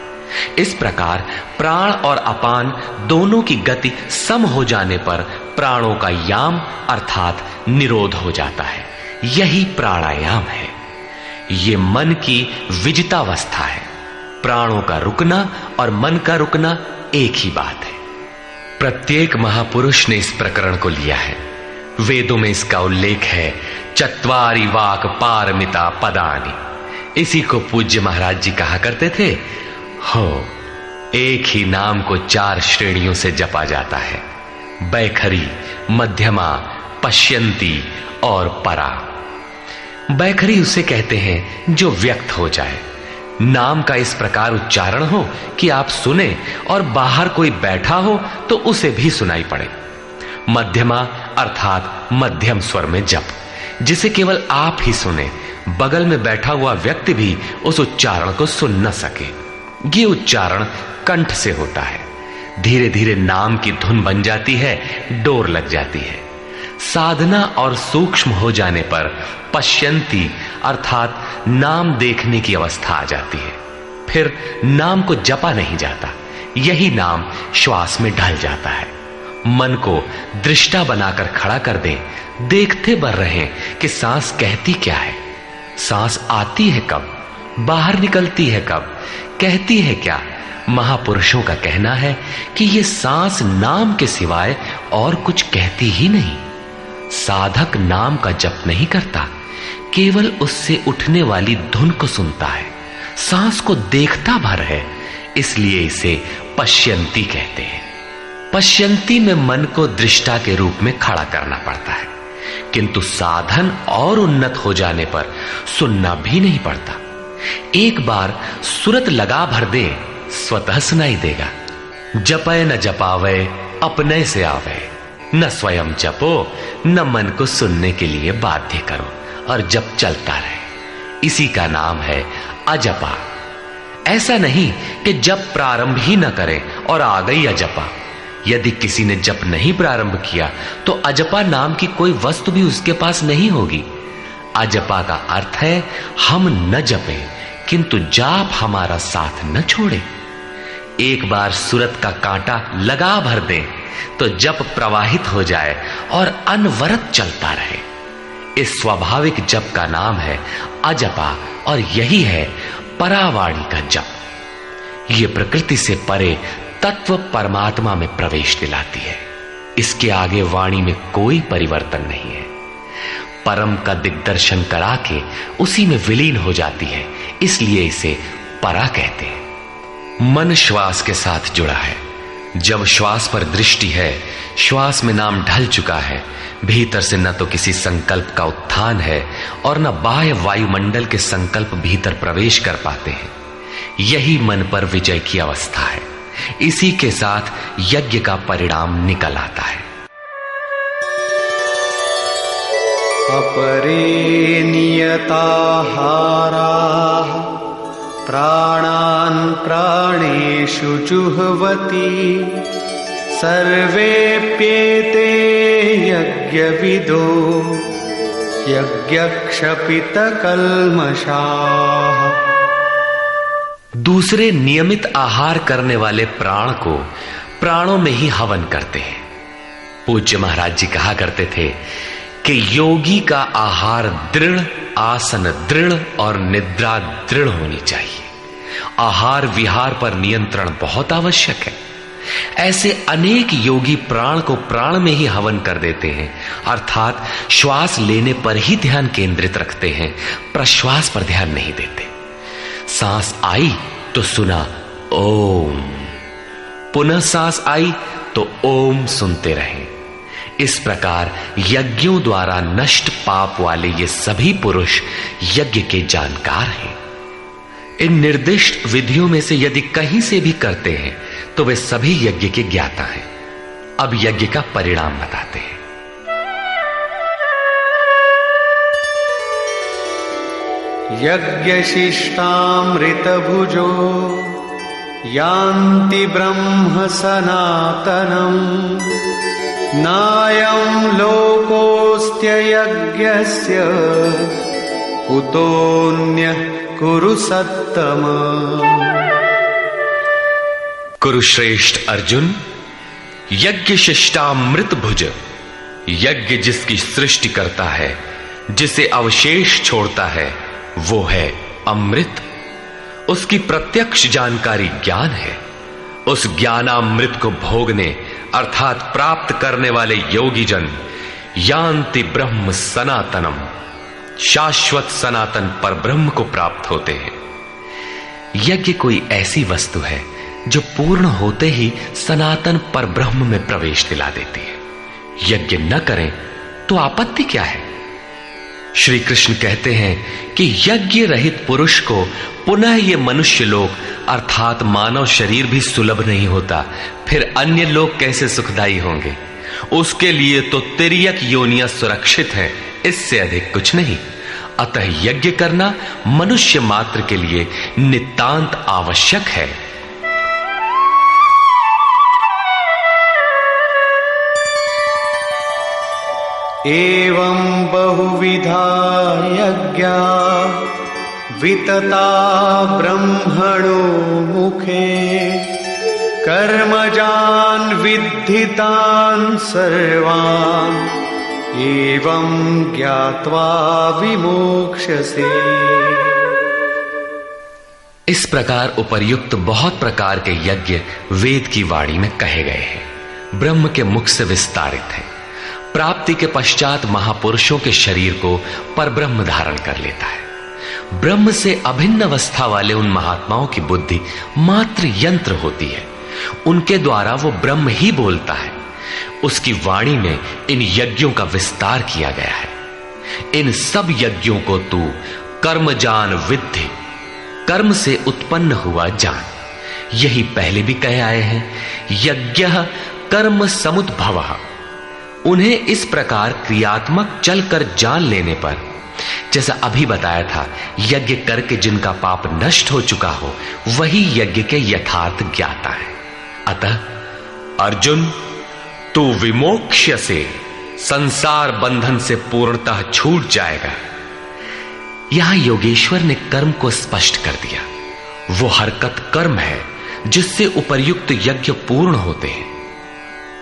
इस प्रकार प्राण और अपान दोनों की गति सम हो जाने पर प्राणों का याम अर्थात निरोध हो जाता है। यही प्राणायाम है। ये मन की विजितावस्था है। प्राणों का रुकना और मन का रुकना एक ही बात है। प्रत्येक महापुरुष ने इस प्रकरण को लिया है। वेदों में इसका उल्लेख है, चत्वारि वाक पारमिता पदानि। इसी को पूज्य महाराज जी कहा करते थे। हो, एक ही नाम को 4 श्रेणियों से जपा जाता है, बैखरी, मध्यमा, पश्यंती और परा। बैखरी उसे कहते हैं जो व्यक्त हो जाए, नाम का इस प्रकार उच्चारण हो कि आप सुने और बाहर कोई बैठा हो तो उसे भी सुनाई पड़े। मध्यमा अर्थात मध्यम स्वर में जप, जिसे केवल आप ही सुने, बगल में बैठा हुआ व्यक्ति भी उस उच्चारण को सुन न सके। ये उच्चारण कंठ से होता है। धीरे धीरे नाम की धुन बन जाती है, डोर लग जाती है। साधना और सूक्ष्म हो जाने पर पश्यंती अर्थात नाम देखने की अवस्था आ जाती है। फिर नाम को जपा नहीं जाता, यही नाम श्वास में ढल जाता है। मन को दृष्टा बनाकर खड़ा कर दें, देखते बर रहें कि सांस कहती क्या है, सांस आती है कब, बाहर निकलती है कब, कहती है क्या। महापुरुषों का कहना है कि यह सांस नाम के सिवाय और कुछ कहती ही नहीं। साधक नाम का जप नहीं करता, केवल उससे उठने वाली धुन को सुनता है, सांस को देखता भर है, इसलिए इसे पश्यंती कहते हैं। पश्यंती में मन को दृष्टा के रूप में खड़ा करना पड़ता है, किंतु साधन और उन्नत हो जाने पर सुनना भी नहीं पड़ता। एक बार सुरत लगा भर दे, स्वतः सुनाई देगा। जपय न जपावे अपने से आवे, न स्वयं जपो न मन को सुनने के लिए बाध्य करो, और जप चलता रहे। इसी का नाम है अजपा। ऐसा नहीं कि जप प्रारंभ ही न करें और आ गई अजपा। यदि किसी ने जप नहीं प्रारंभ किया तो अजपा नाम की कोई वस्तु भी उसके पास नहीं होगी। अजपा का अर्थ है हम न जपें, किंतु जाप हमारा साथ न छोड़े। एक बार सुरत का कांटा लगा भर दें तो जप प्रवाहित हो जाए और अनवरत चलता रहे। इस स्वाभाविक जप का नाम है अजपा, और यही है परावाणी का जप। यह प्रकृति से परे तत्व परमात्मा में प्रवेश दिलाती है। इसके आगे वाणी में कोई परिवर्तन नहीं है। परम का दिग्दर्शन करा के उसी में विलीन हो जाती है, इसलिए इसे परा कहते हैं। मन श्वास के साथ जुड़ा है। जब श्वास पर दृष्टि है, श्वास में नाम ढल चुका है, भीतर से न तो किसी संकल्प का उत्थान है और न बाह्य वायुमंडल के संकल्प भीतर प्रवेश कर पाते हैं। यही मन पर विजय की अवस्था है। इसी के साथ यज्ञ का परिणाम निकल आता है। अपरे नियताहाराः प्राणान् प्राणेषु जुह्वति सर्वेप्येते यज्ञविदो यज्ञक्षपितकल्मषाः। दूसरे नियमित आहार करने वाले प्राण को प्राणों में ही हवन करते हैं। पूज्य महाराज जी कहा करते थे कि योगी का आहार दृढ़, आसन दृढ़ और निद्रा दृढ़ होनी चाहिए। आहार विहार पर नियंत्रण बहुत आवश्यक है। ऐसे अनेक योगी प्राण को प्राण में ही हवन कर देते हैं, अर्थात श्वास लेने पर ही ध्यान केंद्रित रखते हैं, प्रश्वास पर ध्यान नहीं देते। सांस आई तो सुना ओम, पुनः सांस आई तो ओम सुनते रहें। इस प्रकार यज्ञों द्वारा नष्ट पाप वाले ये सभी पुरुष यज्ञ के जानकार हैं। इन निर्दिष्ट विधियों में से यदि कहीं से भी करते हैं तो वे सभी यज्ञ के ज्ञाता हैं। अब यज्ञ का परिणाम बताते हैं। यज्ञशिष्टामृतभुजो यान्ति ब्रह्म सनातनम् नायं लोकोऽस्त्ययज्ञस्य कुतोऽन्यः कुरु सत्तम। कुरुश्रेष्ठ अर्जुन, यज्ञ शिष्टामृत भुज, यज्ञ जिसकी सृष्टि करता है, जिसे अवशेष छोड़ता है, वो है अमृत। उसकी प्रत्यक्ष जानकारी ज्ञान है। उस ज्ञानामृत को भोगने अर्थात प्राप्त करने वाले योगी जन यान्ति ब्रह्म सनातनम, शाश्वत सनातन पर ब्रह्म को प्राप्त होते हैं। यज्ञ कोई ऐसी वस्तु है जो पूर्ण होते ही सनातन पर ब्रह्म में प्रवेश दिला देती है। यज्ञ न करें तो आपत्ति क्या है? श्री कृष्ण कहते हैं कि यज्ञ रहित पुरुष को पुनः ये मनुष्य लोक अर्थात मानव शरीर भी सुलभ नहीं होता, फिर अन्य लोग कैसे सुखदायी होंगे? उसके लिए तो तिर्यक योनियां सुरक्षित हैं, इससे अधिक कुछ नहीं। अतः यज्ञ करना मनुष्य मात्र के लिए नितांत आवश्यक है। एवं बहुविधा यज्ञा वितता ब्रह्मणो मुखे कर्मजान् विद्धितान् सर्वान् एवं ज्ञात्वा विमोक्ष्यसे। इस प्रकार उपर्युक्त बहुत प्रकार के यज्ञ वेद की वाणी में कहे गए हैं, ब्रह्म के मुख से विस्तारित है। प्राप्ति के पश्चात महापुरुषों के शरीर को परब्रह्म धारण कर लेता है। ब्रह्म से अभिन्न अवस्था वाले उन महात्माओं की बुद्धि मात्र यंत्र होती है, उनके द्वारा वो ब्रह्म ही बोलता है। उसकी वाणी में इन यज्ञों का विस्तार किया गया है। इन सब यज्ञों को तू कर्मजान विद्धि, कर्म से उत्पन्न हुआ जान। यही पहले भी कहे आए हैं, यज्ञः कर्म समुद्भवः। उन्हें इस प्रकार क्रियात्मक चलकर जान लेने पर, जैसा अभी बताया था, यज्ञ करके जिनका पाप नष्ट हो चुका हो वही यज्ञ के यथार्थ ज्ञाता है। अतः अर्जुन, तू विमोक्ष्य से संसार बंधन से पूर्णतः छूट जाएगा। यहां योगेश्वर ने कर्म को स्पष्ट कर दिया। वो हरकत कर्म है जिससे उपर्युक्त यज्ञ पूर्ण होते हैं।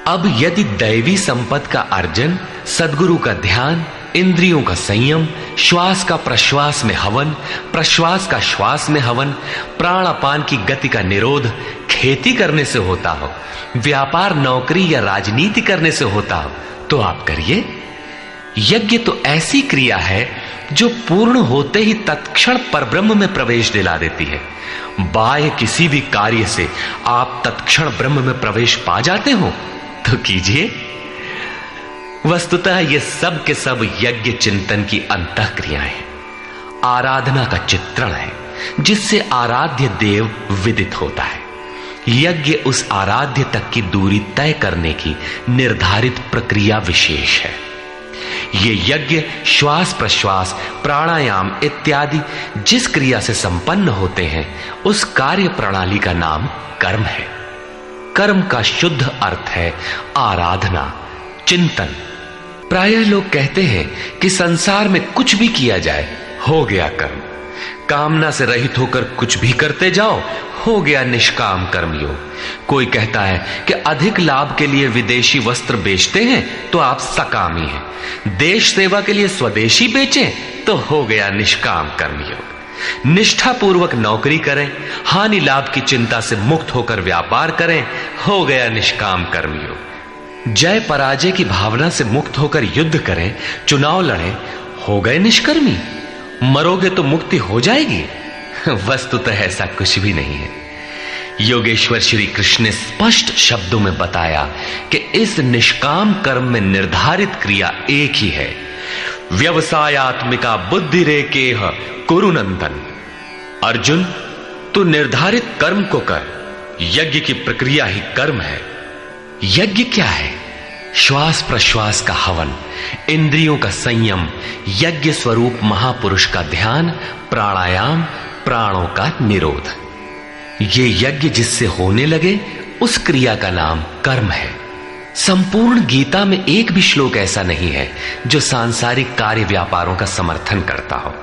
अब यदि दैवी संपत्ति का अर्जन, सद्गुरु का ध्यान, इंद्रियों का संयम, श्वास का प्रश्वास में हवन, प्रश्वास का श्वास में हवन, प्राणापान की गति का निरोध खेती करने से होता हो, व्यापार, नौकरी या राजनीति करने से होता हो, तो आप करिए। यज्ञ तो ऐसी क्रिया है जो पूर्ण होते ही तत्क्षण परब्रह्म में प्रवेश दिला देती है। बाह्य किसी भी कार्य से आप तत्क्षण ब्रह्म में प्रवेश पा जाते हो तो कीजिए। वस्तुतः ये सब के सब यज्ञ चिंतन की अंतःक्रियाएं हैं, आराधना का चित्रण है जिससे आराध्य देव विदित होता है। यज्ञ उस आराध्य तक की दूरी तय करने की निर्धारित प्रक्रिया विशेष है। ये यज्ञ श्वास प्रश्वास, प्राणायाम इत्यादि जिस क्रिया से संपन्न होते हैं उस कार्य प्रणाली का नाम कर्म है। कर्म का शुद्ध अर्थ है आराधना, चिंतन। प्रायः लोग कहते हैं कि संसार में कुछ भी किया जाए हो गया कर्म, कामना से रहित होकर कुछ भी करते जाओ हो गया निष्काम कर्मयोग। कोई कहता है कि अधिक लाभ के लिए विदेशी वस्त्र बेचते हैं तो आप सकामी हैं, देश सेवा के लिए स्वदेशी बेचें तो हो गया निष्काम कर्मयोग। निष्ठापूर्वक नौकरी करें, हानि लाभ की चिंता से मुक्त होकर व्यापार करें, हो गया निष्काम कर्मयोग। जय पराजय की भावना से मुक्त होकर युद्ध करें, चुनाव लड़ें, हो गए निष्कर्मी। मरोगे तो मुक्ति हो जाएगी। वस्तुतः ऐसा कुछ भी नहीं है। योगेश्वर श्री कृष्ण ने स्पष्ट शब्दों में बताया कि इस निष्काम कर्म में निर्धारित क्रिया एक ही है, व्यवसायात्मिका बुद्धि रेकेह कुरु नंदन। अर्जुन, तू निर्धारित कर्म को कर। यज्ञ की प्रक्रिया ही कर्म है। यज्ञ क्या है? श्वास प्रश्वास का हवन, इंद्रियों का संयम, यज्ञ स्वरूप महापुरुष का ध्यान, प्राणायाम, प्राणों का निरोध। ये यज्ञ जिससे होने लगे उस क्रिया का नाम कर्म है। संपूर्ण गीता में एक भी श्लोक ऐसा नहीं है जो सांसारिक कार्य व्यापारों का समर्थन करता हो।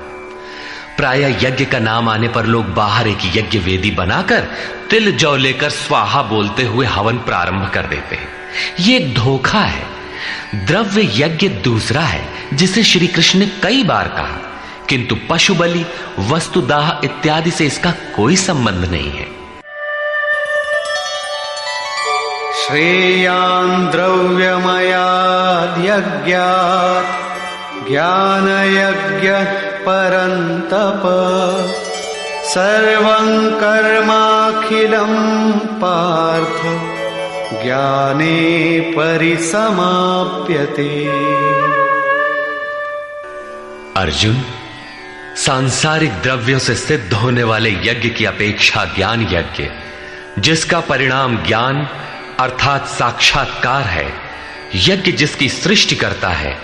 प्रायः यज्ञ का नाम आने पर लोग बाहर एक यज्ञ वेदी बनाकर तिल जौ लेकर स्वाहा बोलते हुए हवन प्रारंभ कर देते हैं। ये एक धोखा है। द्रव्य यज्ञ दूसरा है जिसे श्री कृष्ण ने कई बार कहा, किंतु पशु बलि, वस्तुदाह इत्यादि से इसका कोई संबंध नहीं है। श्रेयान् द्रव्यमयाद् यज्ञात् ज्ञानयज्ञः परन्तप सर्वं कर्माखिलं पार्थ ज्ञाने परिसमाप्यते। अर्जुन, सांसारिक द्रव्यों से सिद्ध होने वाले यज्ञ की अपेक्षा ज्ञान यज्ञ, जिसका परिणाम ज्ञान अर्थात साक्षात्कार है, यज्ञ जिसकी सृष्टि करता है,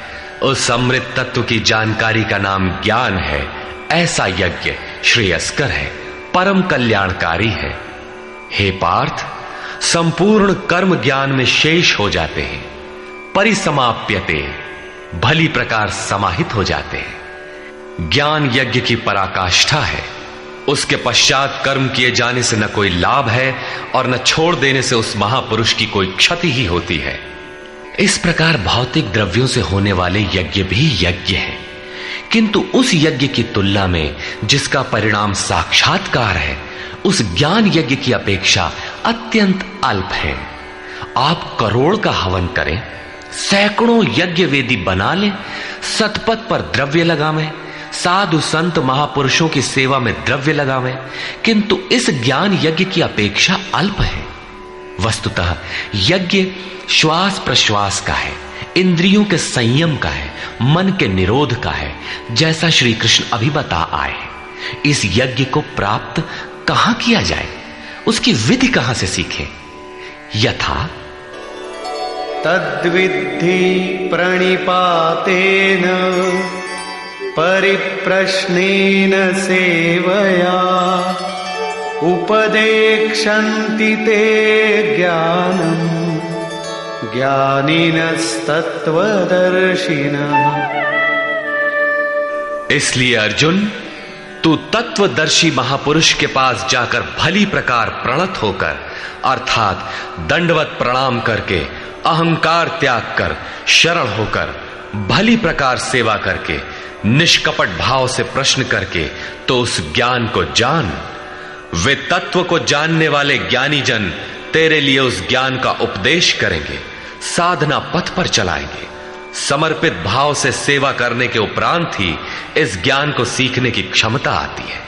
उस अमृत तत्व की जानकारी का नाम ज्ञान है। ऐसा यज्ञ श्रेयस्कर है, परम कल्याणकारी है। हे पार्थ, संपूर्ण कर्म ज्ञान में शेष हो जाते हैं। परिसमाप्यते, भली प्रकार समाहित हो जाते हैं। ज्ञान यज्ञ की पराकाष्ठा है। उसके पश्चात कर्म किए जाने से न कोई लाभ है और न छोड़ देने से उस महापुरुष की कोई क्षति ही होती है। इस प्रकार भौतिक द्रव्यों से होने वाले यज्ञ भी यज्ञ है, किंतु उस यज्ञ की तुलना में जिसका परिणाम साक्षात्कार है, उस ज्ञान यज्ञ की अपेक्षा अत्यंत अल्प है। आप करोड़ का हवन करें, सैकड़ों यज्ञ वेदी बना लें, सतपथ पर द्रव्य लगावें, साधु संत महापुरुषों की सेवा में द्रव्य लगावें, किंतु इस ज्ञान यज्ञ की अपेक्षा अल्प है। वस्तुतः यज्ञ श्वास प्रश्वास का है, इंद्रियों के संयम का है, मन के निरोध का है, जैसा श्री कृष्ण अभी बता आए। इस यज्ञ को प्राप्त कहां किया जाए, उसकी विधि कहां से सीखें? यथा तद्विद्धि प्रणिपातेन परिप्रश्नेन सेवया उपदेक्षन्ति ते ज्ञानम् ज्ञानिनस्तत्त्वदर्शिनः। इसलिए अर्जुन, तू तत्वदर्शी महापुरुष के पास जाकर भली प्रकार प्रणत होकर, अर्थात दंडवत प्रणाम करके, अहंकार त्याग कर, शरण होकर, भली प्रकार सेवा करके, निष्कपट भाव से प्रश्न करके तो उस ज्ञान को जान। वे तत्व को जानने वाले ज्ञानी जन तेरे लिए उस ज्ञान का उपदेश करेंगे, साधना पथ पर चलाएंगे। समर्पित भाव से सेवा करने के उपरांत ही इस ज्ञान को सीखने की क्षमता आती है।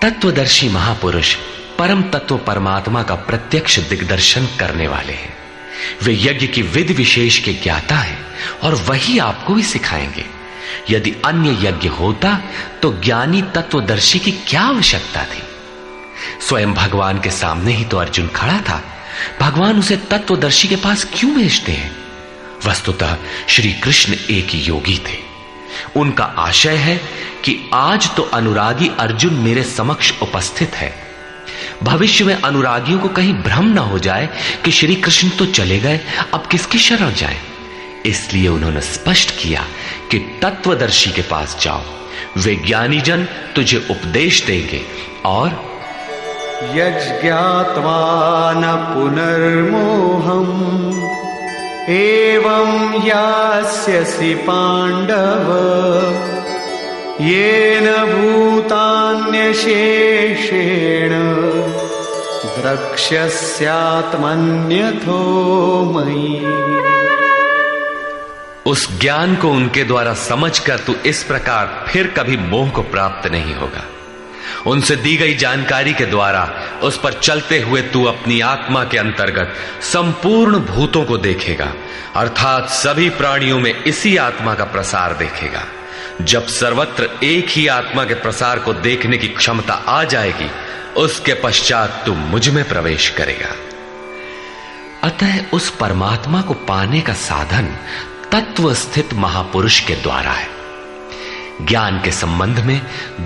तत्वदर्शी महापुरुष परम तत्व परमात्मा का प्रत्यक्ष दिग्दर्शन करने वाले हैं। वे यज्ञ की विधि विशेष के ज्ञाता हैं और वही आपको भी सिखाएंगे। यदि अन्य यज्ञ होता तो ज्ञानी तत्वदर्शी की क्या आवश्यकता थी? स्वयं भगवान के सामने ही तो अर्जुन खड़ा था। भगवान उसे तत्वदर्शी के पास क्यों भेजते हैं? वस्तुतः श्री कृष्ण एक योगी थे। उनका आशय है कि आज तो अनुरागी अर्जुन मेरे समक्ष उपस्थित है, भविष्य में अनुरागियों को कहीं भ्रम न हो जाए कि श्री कृष्ण तो चले गए, अब किसकी शरण जाए। इसलिए उन्होंने स्पष्ट किया कि तत्वदर्शी के पास जाओ, वे ज्ञानी जन तुझे उपदेश देंगे और यज्ञात्वा न पुनर्मोहम् एवं यास्यसि पांडव येन भूतान्यशेषेण द्रक्ष्यस्यात्मन्यथो मयि। उस ज्ञान को उनके द्वारा समझकर तू इस प्रकार फिर कभी मोह को प्राप्त नहीं होगा। उनसे दी गई जानकारी के द्वारा उस पर चलते हुए तू अपनी आत्मा के अंतर्गत संपूर्ण भूतों को देखेगा, अर्थात सभी प्राणियों में इसी आत्मा का प्रसार देखेगा। जब सर्वत्र एक ही आत्मा के प्रसार को देखने की क्षमता आ जाएगी, उसके पश्चात तू मुझ में प्रवेश करेगा। अतः उस परमात्मा को पाने का साधन तत्व स्थित महापुरुष के द्वारा है। ज्ञान के संबंध में,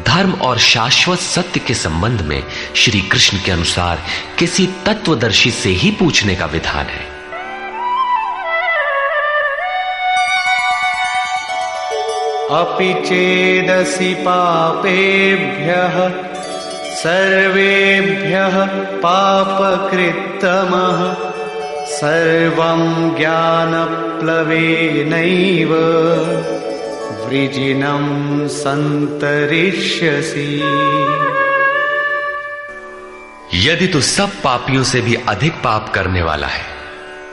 धर्म और शाश्वत सत्य के संबंध में श्री कृष्ण के अनुसार किसी तत्वदर्शी से ही पूछने का विधान है। अपि चेदसि पापेभ्यः सर्वेभ्यः पापकृत्तमः सर्वं ज्ञानप्लवेनैव वृजिनं संतरिष्यसि। यदि तू सब पापियों से भी अधिक पाप करने वाला है,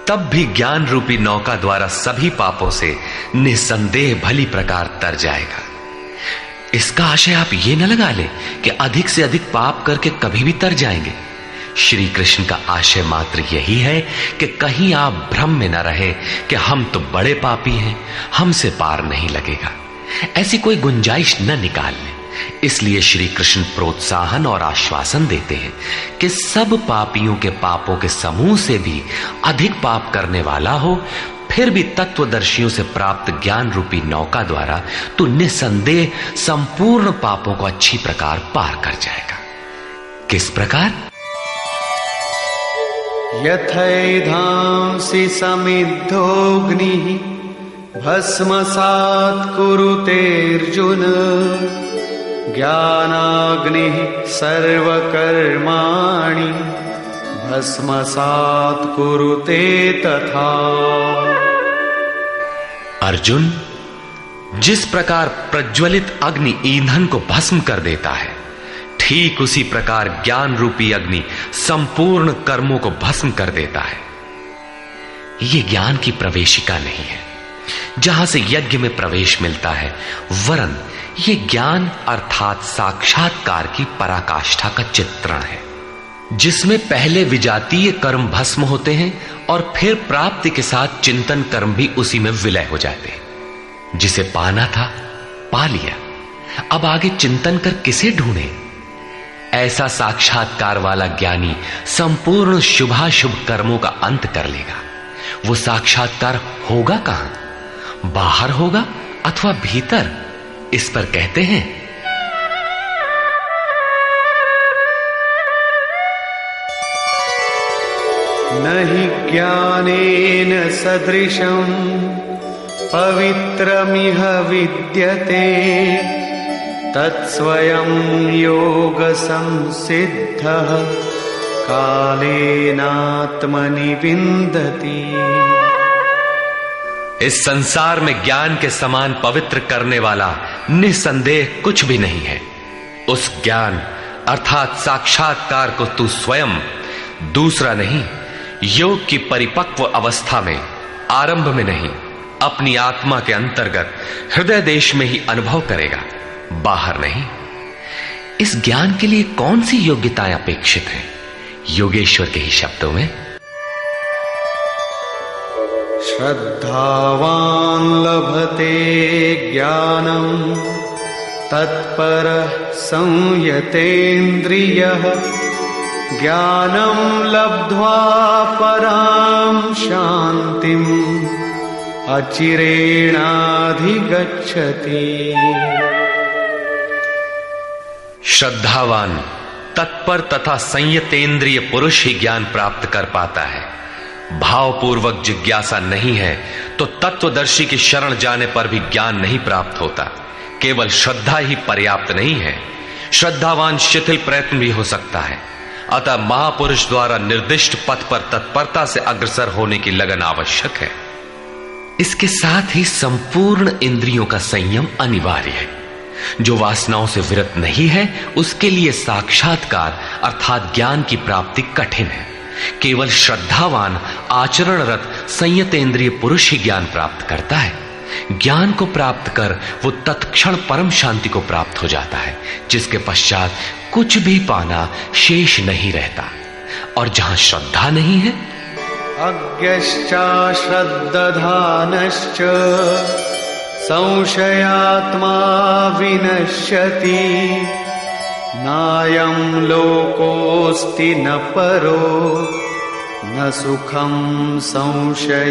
तब भी ज्ञान रूपी नौका द्वारा सभी पापों से निसंदेह भली प्रकार तर जाएगा। इसका आशय आप ये न लगा ले कि अधिक से अधिक पाप करके कभी भी तर जाएंगे। श्री कृष्ण का आशय मात्र यही है कि कहीं आप भ्रम में न रहे कि हम तो बड़े पापी हैं, हमसे पार नहीं लगेगा। ऐसी कोई गुंजाइश न निकाल लें। इसलिए श्री कृष्ण प्रोत्साहन और आश्वासन देते हैं कि सब पापियों के पापों के समूह से भी अधिक पाप करने वाला हो, फिर भी तत्वदर्शियों से प्राप्त ज्ञान रूपी नौका द्वारा तू निसंदेह संपूर्ण पापों को अच्छी प्रकार पार कर जाएगा। किस प्रकार? यथैधांसि समिद्धोऽग्निः भस्मसात् कुरुतेऽर्जुन ज्ञानाग्निः सर्वकर्माणि भस्मसात् कुरुते तथा। अर्जुन, जिस प्रकार प्रज्वलित अग्नि ईंधन को भस्म कर देता है, ठीक उसी प्रकार ज्ञान रूपी अग्नि संपूर्ण कर्मों को भस्म कर देता है। यह ज्ञान की प्रवेशिका नहीं है जहां से यज्ञ में प्रवेश मिलता है, वरन यह ज्ञान अर्थात साक्षात्कार की पराकाष्ठा का चित्रण है, जिसमें पहले विजातीय कर्म भस्म होते हैं और फिर प्राप्ति के साथ चिंतन कर्म भी उसी में विलय हो जाते हैं। जिसे पाना था पा लिया, अब आगे चिंतन कर किसे ढूंढे? ऐसा साक्षात्कार वाला ज्ञानी संपूर्ण शुभाशुभ कर्मों का अंत कर लेगा। वो साक्षात्कार होगा कहां? बाहर होगा अथवा भीतर? इस पर कहते हैं, नहि ज्ञानेन सदृशं पवित्रमिह विद्यते तत्स्वयं योग संसिद्धः कालेनात्मनि विन्दति। इस संसार में ज्ञान के समान पवित्र करने वाला निसंदेह कुछ भी नहीं है। उस ज्ञान अर्थात साक्षात्कार को तू स्वयं, दूसरा नहीं, योग की परिपक्व अवस्था में, आरंभ में नहीं, अपनी आत्मा के अंतर्गत हृदय देश में ही अनुभव करेगा, बाहर नहीं। इस ज्ञान के लिए कौन सी योग्यताएं अपेक्षित हैं? योगेश्वर के ही शब्दों में, श्रद्धावान लभते ज्ञानम तत्परः संयतेन्द्रियः ज्ञानम लब्ध्वा परां शांतिम अचिरेणाधिगच्छति। श्रद्धावान, तत्पर तथा संयतेंद्रिय पुरुष ही ज्ञान प्राप्त कर पाता है। भावपूर्वक जिज्ञासा नहीं है तो तत्वदर्शी की शरण जाने पर भी ज्ञान नहीं प्राप्त होता। केवल श्रद्धा ही पर्याप्त नहीं है, श्रद्धावान शिथिल प्रयत्न भी हो सकता है। अतः महापुरुष द्वारा निर्दिष्ट पथ पर तत्परता से अग्रसर होने की लगन आवश्यक है। इसके साथ ही संपूर्ण इंद्रियों का संयम अनिवार्य है। जो वासनाओं से विरत नहीं है उसके लिए साक्षात्कार अर्थात ज्ञान की प्राप्ति कठिन है। केवल श्रद्धावान आचरणरत संयतेंद्रिय पुरुष ही ज्ञान प्राप्त करता है। ज्ञान को प्राप्त कर वो तत्क्षण परम शांति को प्राप्त हो जाता है, जिसके पश्चात कुछ भी पाना शेष नहीं रहता। और जहां श्रद्धा नहीं है, अज्ञश्चा श्रद्धानश्च संशयात्मा विनश्यति नायं लोकोऽस्ति न परो न सुखं संशयात्मनः।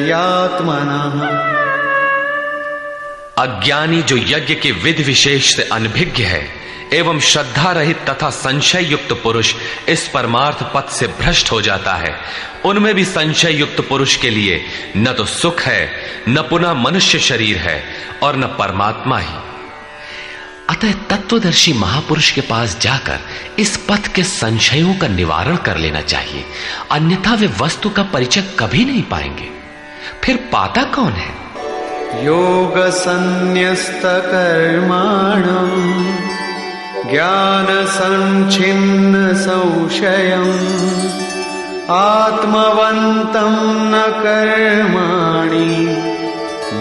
अज्ञानी जो यज्ञ के विधि विशेष से अनभिज्ञ है एवं श्रद्धा रहित तथा संशय युक्त पुरुष इस परमार्थ पथ से भ्रष्ट हो जाता है। उनमें भी संशय युक्त पुरुष के लिए न तो सुख है, न पुनः मनुष्य शरीर है और न परमात्मा ही। अतः तत्वदर्शी महापुरुष के पास जाकर इस पथ के संशयों का निवारण कर लेना चाहिए, अन्यथा वे वस्तु का परिचय कभी नहीं पाएंगे। फिर पाता कौन है? योग संन्यस्त कर्माणं ज्ञान संच्छिन्न संशयम् आत्मवन्तं न कर्माणि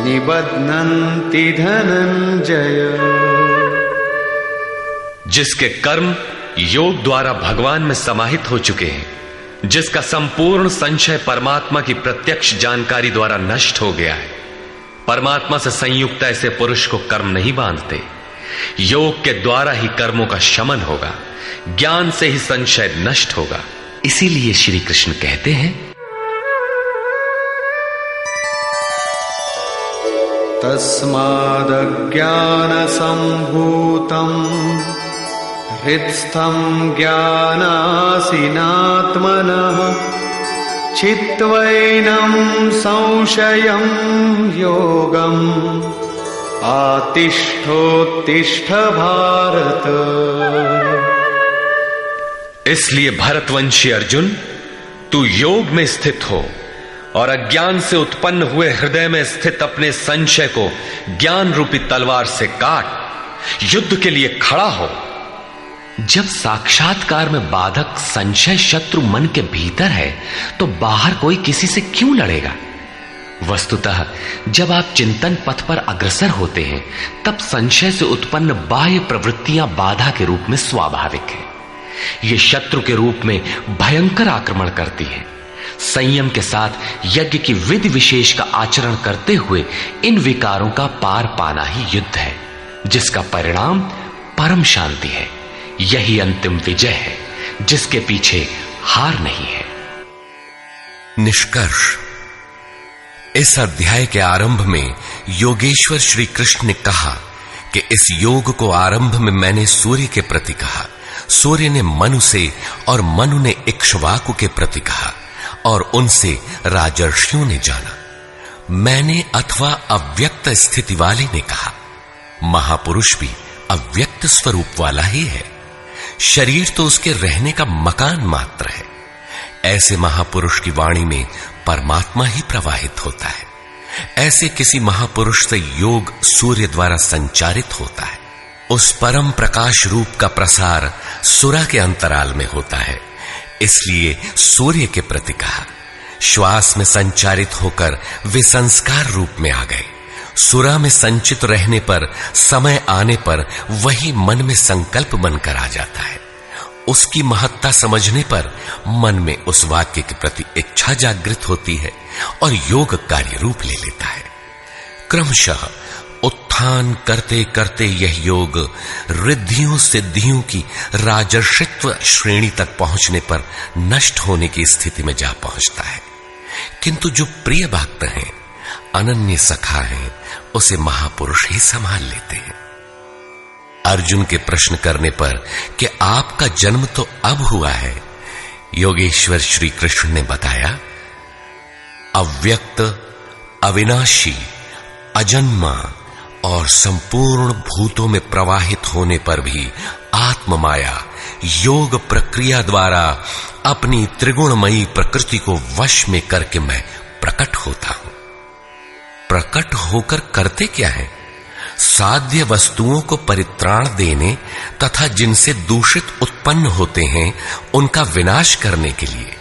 निबध्नन्ति धनंजय। जिसके कर्म योग द्वारा भगवान में समाहित हो चुके हैं, जिसका संपूर्ण संशय परमात्मा की प्रत्यक्ष जानकारी द्वारा नष्ट हो गया है, परमात्मा से संयुक्त ऐसे पुरुष को कर्म नहीं बांधते। योग के द्वारा ही कर्मों का शमन होगा, ज्ञान से ही संशय नष्ट होगा। इसीलिए श्री कृष्ण कहते हैं, तस्मादज्ञान संभूतं हृत्स्थं ज्ञानासिनात्मनः चित्वैनं संशयं योगम् आतिष्ठोत्तिष्ठ भारत। इसलिए भरतवंशी अर्जुन, तू योग में स्थित हो और अज्ञान से उत्पन्न हुए हृदय में स्थित अपने संशय को ज्ञान रूपी तलवार से काट युद्ध के लिए खड़ा हो। जब साक्षात्कार में बाधक संशय शत्रु मन के भीतर है तो बाहर कोई किसी से क्यों लड़ेगा? वस्तुतः जब आप चिंतन पथ पर अग्रसर होते हैं तब संशय से उत्पन्न बाह्य प्रवृत्तियां बाधा के रूप में स्वाभाविक है। ये शत्रु के रूप में भयंकर आक्रमण करती है। संयम के साथ यज्ञ की विधि विशेष का आचरण करते हुए इन विकारों का पार पाना ही युद्ध है, जिसका परिणाम परम शांति है। यही अंतिम विजय है, जिसके पीछे हार नहीं है। निष्कर्ष, इस अध्याय के आरंभ में योगेश्वर श्री कृष्ण ने कहा कि इस योग को आरंभ में मैंने सूर्य के प्रति कहा, सूर्य ने मनु से और मनु ने इक्ष्वाकु के प्रति कहा और उनसे राजर्षियों ने जाना। मैंने अथवा अव्यक्त स्थिति वाले ने कहा। महापुरुष भी अव्यक्त स्वरूप वाला ही है। शरीर तो उसके रहने का मकान मात्र है। ऐसे महापुरुष की वाणी में परमात्मा ही प्रवाहित होता है। ऐसे किसी महापुरुष से योग सूर्य द्वारा संचारित होता है। उस परम प्रकाश रूप का प्रसार सुरा के अंतराल में होता है, इसलिए सूर्य के प्रति कहा। श्वास में संचारित होकर वे संस्कार रूप में आ गए। सुरा में संचित रहने पर समय आने पर वही मन में संकल्प बनकर आ जाता है। उसकी महत्ता समझने पर मन में उस वाक्य के प्रति इच्छा जागृत होती है और योग कार्य रूप ले लेता है। क्रमशः उत्थान करते करते यह योग रिद्धियों सिद्धियों की राजर्षित्व श्रेणी तक पहुंचने पर नष्ट होने की स्थिति में जा पहुंचता है। किंतु जो प्रिय भक्त हैं, अनन्य सखा हैं, उसे महापुरुष ही संभाल लेते हैं। अर्जुन के प्रश्न करने पर कि आपका जन्म तो अब हुआ है, योगेश्वर श्री कृष्ण ने बताया, अव्यक्त, अविनाशी, अजन्मा और संपूर्ण भूतों में प्रवाहित होने पर भी आत्म माया योग प्रक्रिया द्वारा अपनी त्रिगुणमयी प्रकृति को वश में करके मैं प्रकट होता हूं। प्रकट होकर करते क्या है? साध्य वस्तुओं को परित्राण देने तथा जिनसे दूषित उत्पन्न होते हैं उनका विनाश करने के लिए,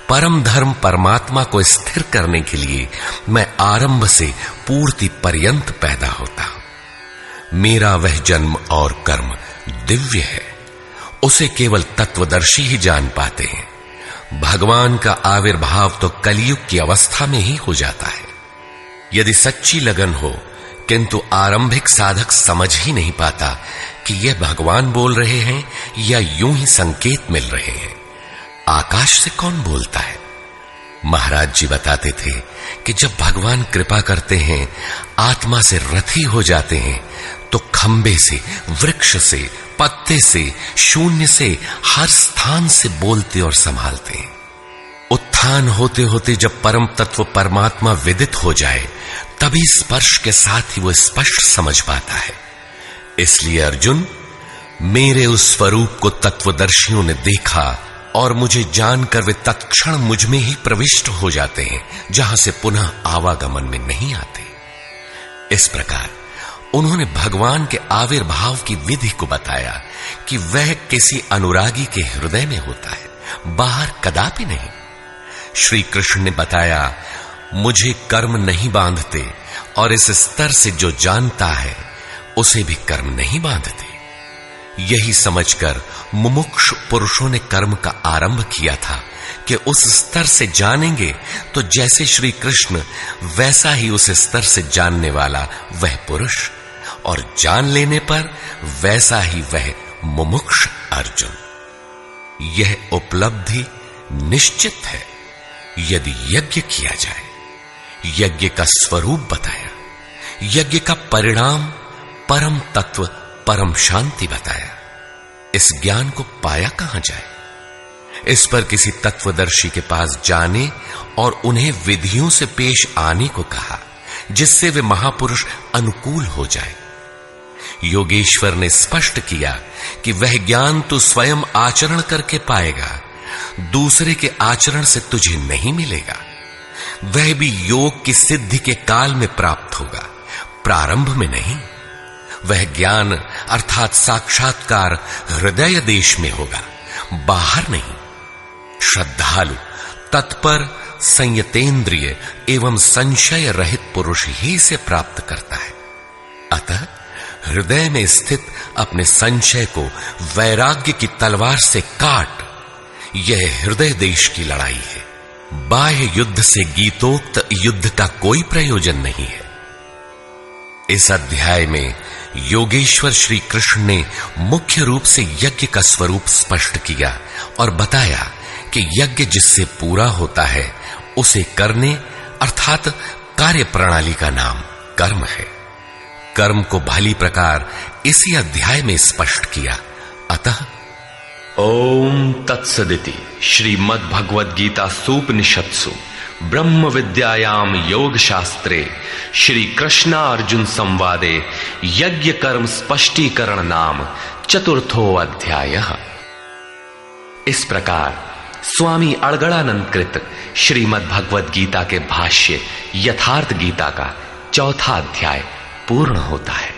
परम धर्म परमात्मा को स्थिर करने के लिए मैं आरंभ से पूर्ति पर्यंत पैदा होता हूं। मेरा वह जन्म और कर्म दिव्य है, उसे केवल तत्वदर्शी ही जान पाते हैं। भगवान का आविर्भाव तो कलयुग की अवस्था में ही हो जाता है। यदि सच्ची लगन हो किंतु आरंभिक साधक समझ ही नहीं पाता कि यह भगवान बोल रहे हैं या यूं ही संकेत मिल रहे हैं। आकाश से कौन बोलता है? महाराज जी बताते थे कि जब भगवान कृपा करते हैं, आत्मा से रथी हो जाते हैं, तो खंबे से, वृक्ष से, पत्ते से, शून्य से, हर स्थान से बोलते और संभालते हैं। उत्थान होते होते जब परम तत्व परमात्मा विदित हो जाए, तभी स्पर्श के साथ ही वो स्पष्ट समझ पाता है। इसलिए अर्जुन, मेरे उस स्वरूप को तत्वदर्शियों ने देखा और मुझे जानकर वे तत्क्षण मुझ में ही प्रविष्ट हो जाते हैं, जहां से पुनः आवागमन में नहीं आते। इस प्रकार उन्होंने भगवान के आविर्भाव की विधि को बताया कि वह किसी अनुरागी के हृदय में होता है, बाहर कदापि नहीं। श्री कृष्ण ने बताया, मुझे कर्म नहीं बांधते और इस स्तर से जो जानता है उसे भी कर्म नहीं बांधते। यही समझकर मुमुक्षु पुरुषों ने कर्म का आरंभ किया था कि उस स्तर से जानेंगे तो जैसे श्री कृष्ण, वैसा ही उस स्तर से जानने वाला वह पुरुष, और जान लेने पर वैसा ही वह मुमुक्ष अर्जुन। यह उपलब्धि निश्चित है यदि यज्ञ किया जाए। यज्ञ का स्वरूप बताया, यज्ञ का परिणाम परम तत्व परम शांति बताया। इस ज्ञान को पाया कहां जाए? इस पर किसी तत्वदर्शी के पास जाने और उन्हें विधियों से पेश आने को कहा, जिससे वे महापुरुष अनुकूल हो जाए। योगेश्वर ने स्पष्ट किया कि वह ज्ञान तो स्वयं आचरण करके पाएगा, दूसरे के आचरण से तुझे नहीं मिलेगा। वह भी योग की सिद्धि के काल में प्राप्त होगा, प्रारंभ में नहीं। वह ज्ञान अर्थात साक्षात्कार हृदय देश में होगा, बाहर नहीं। श्रद्धालु, तत्पर, संयतेंद्रिय एवं संशय रहित पुरुष ही इसे प्राप्त करता है। अतः हृदय में स्थित अपने संशय को वैराग्य की तलवार से काट। यह हृदय देश की लड़ाई है। बाह्य युद्ध से गीतोक्त युद्ध का कोई प्रयोजन नहीं है। इस अध्याय में योगेश्वर श्री कृष्ण ने मुख्य रूप से यज्ञ का स्वरूप स्पष्ट किया और बताया कि यज्ञ जिससे पूरा होता है उसे करने अर्थात कार्य प्रणाली का नाम कर्म है। कर्म को भली प्रकार इसी अध्याय में स्पष्ट किया। अतः ओम तत्सदिति श्रीमद् भगवद गीता सूपनिषत्सु ब्रह्म विद्यायाम योग शास्त्रे श्री कृष्णा अर्जुन संवादे यज्ञ कर्म स्पष्टीकरण नाम चतुर्थो अध्यायः। इस प्रकार स्वामी अड़गड़ानंद कृत श्रीमद् भगवद गीता के भाष्य यथार्थ गीता का चौथा अध्याय पूर्ण होता है।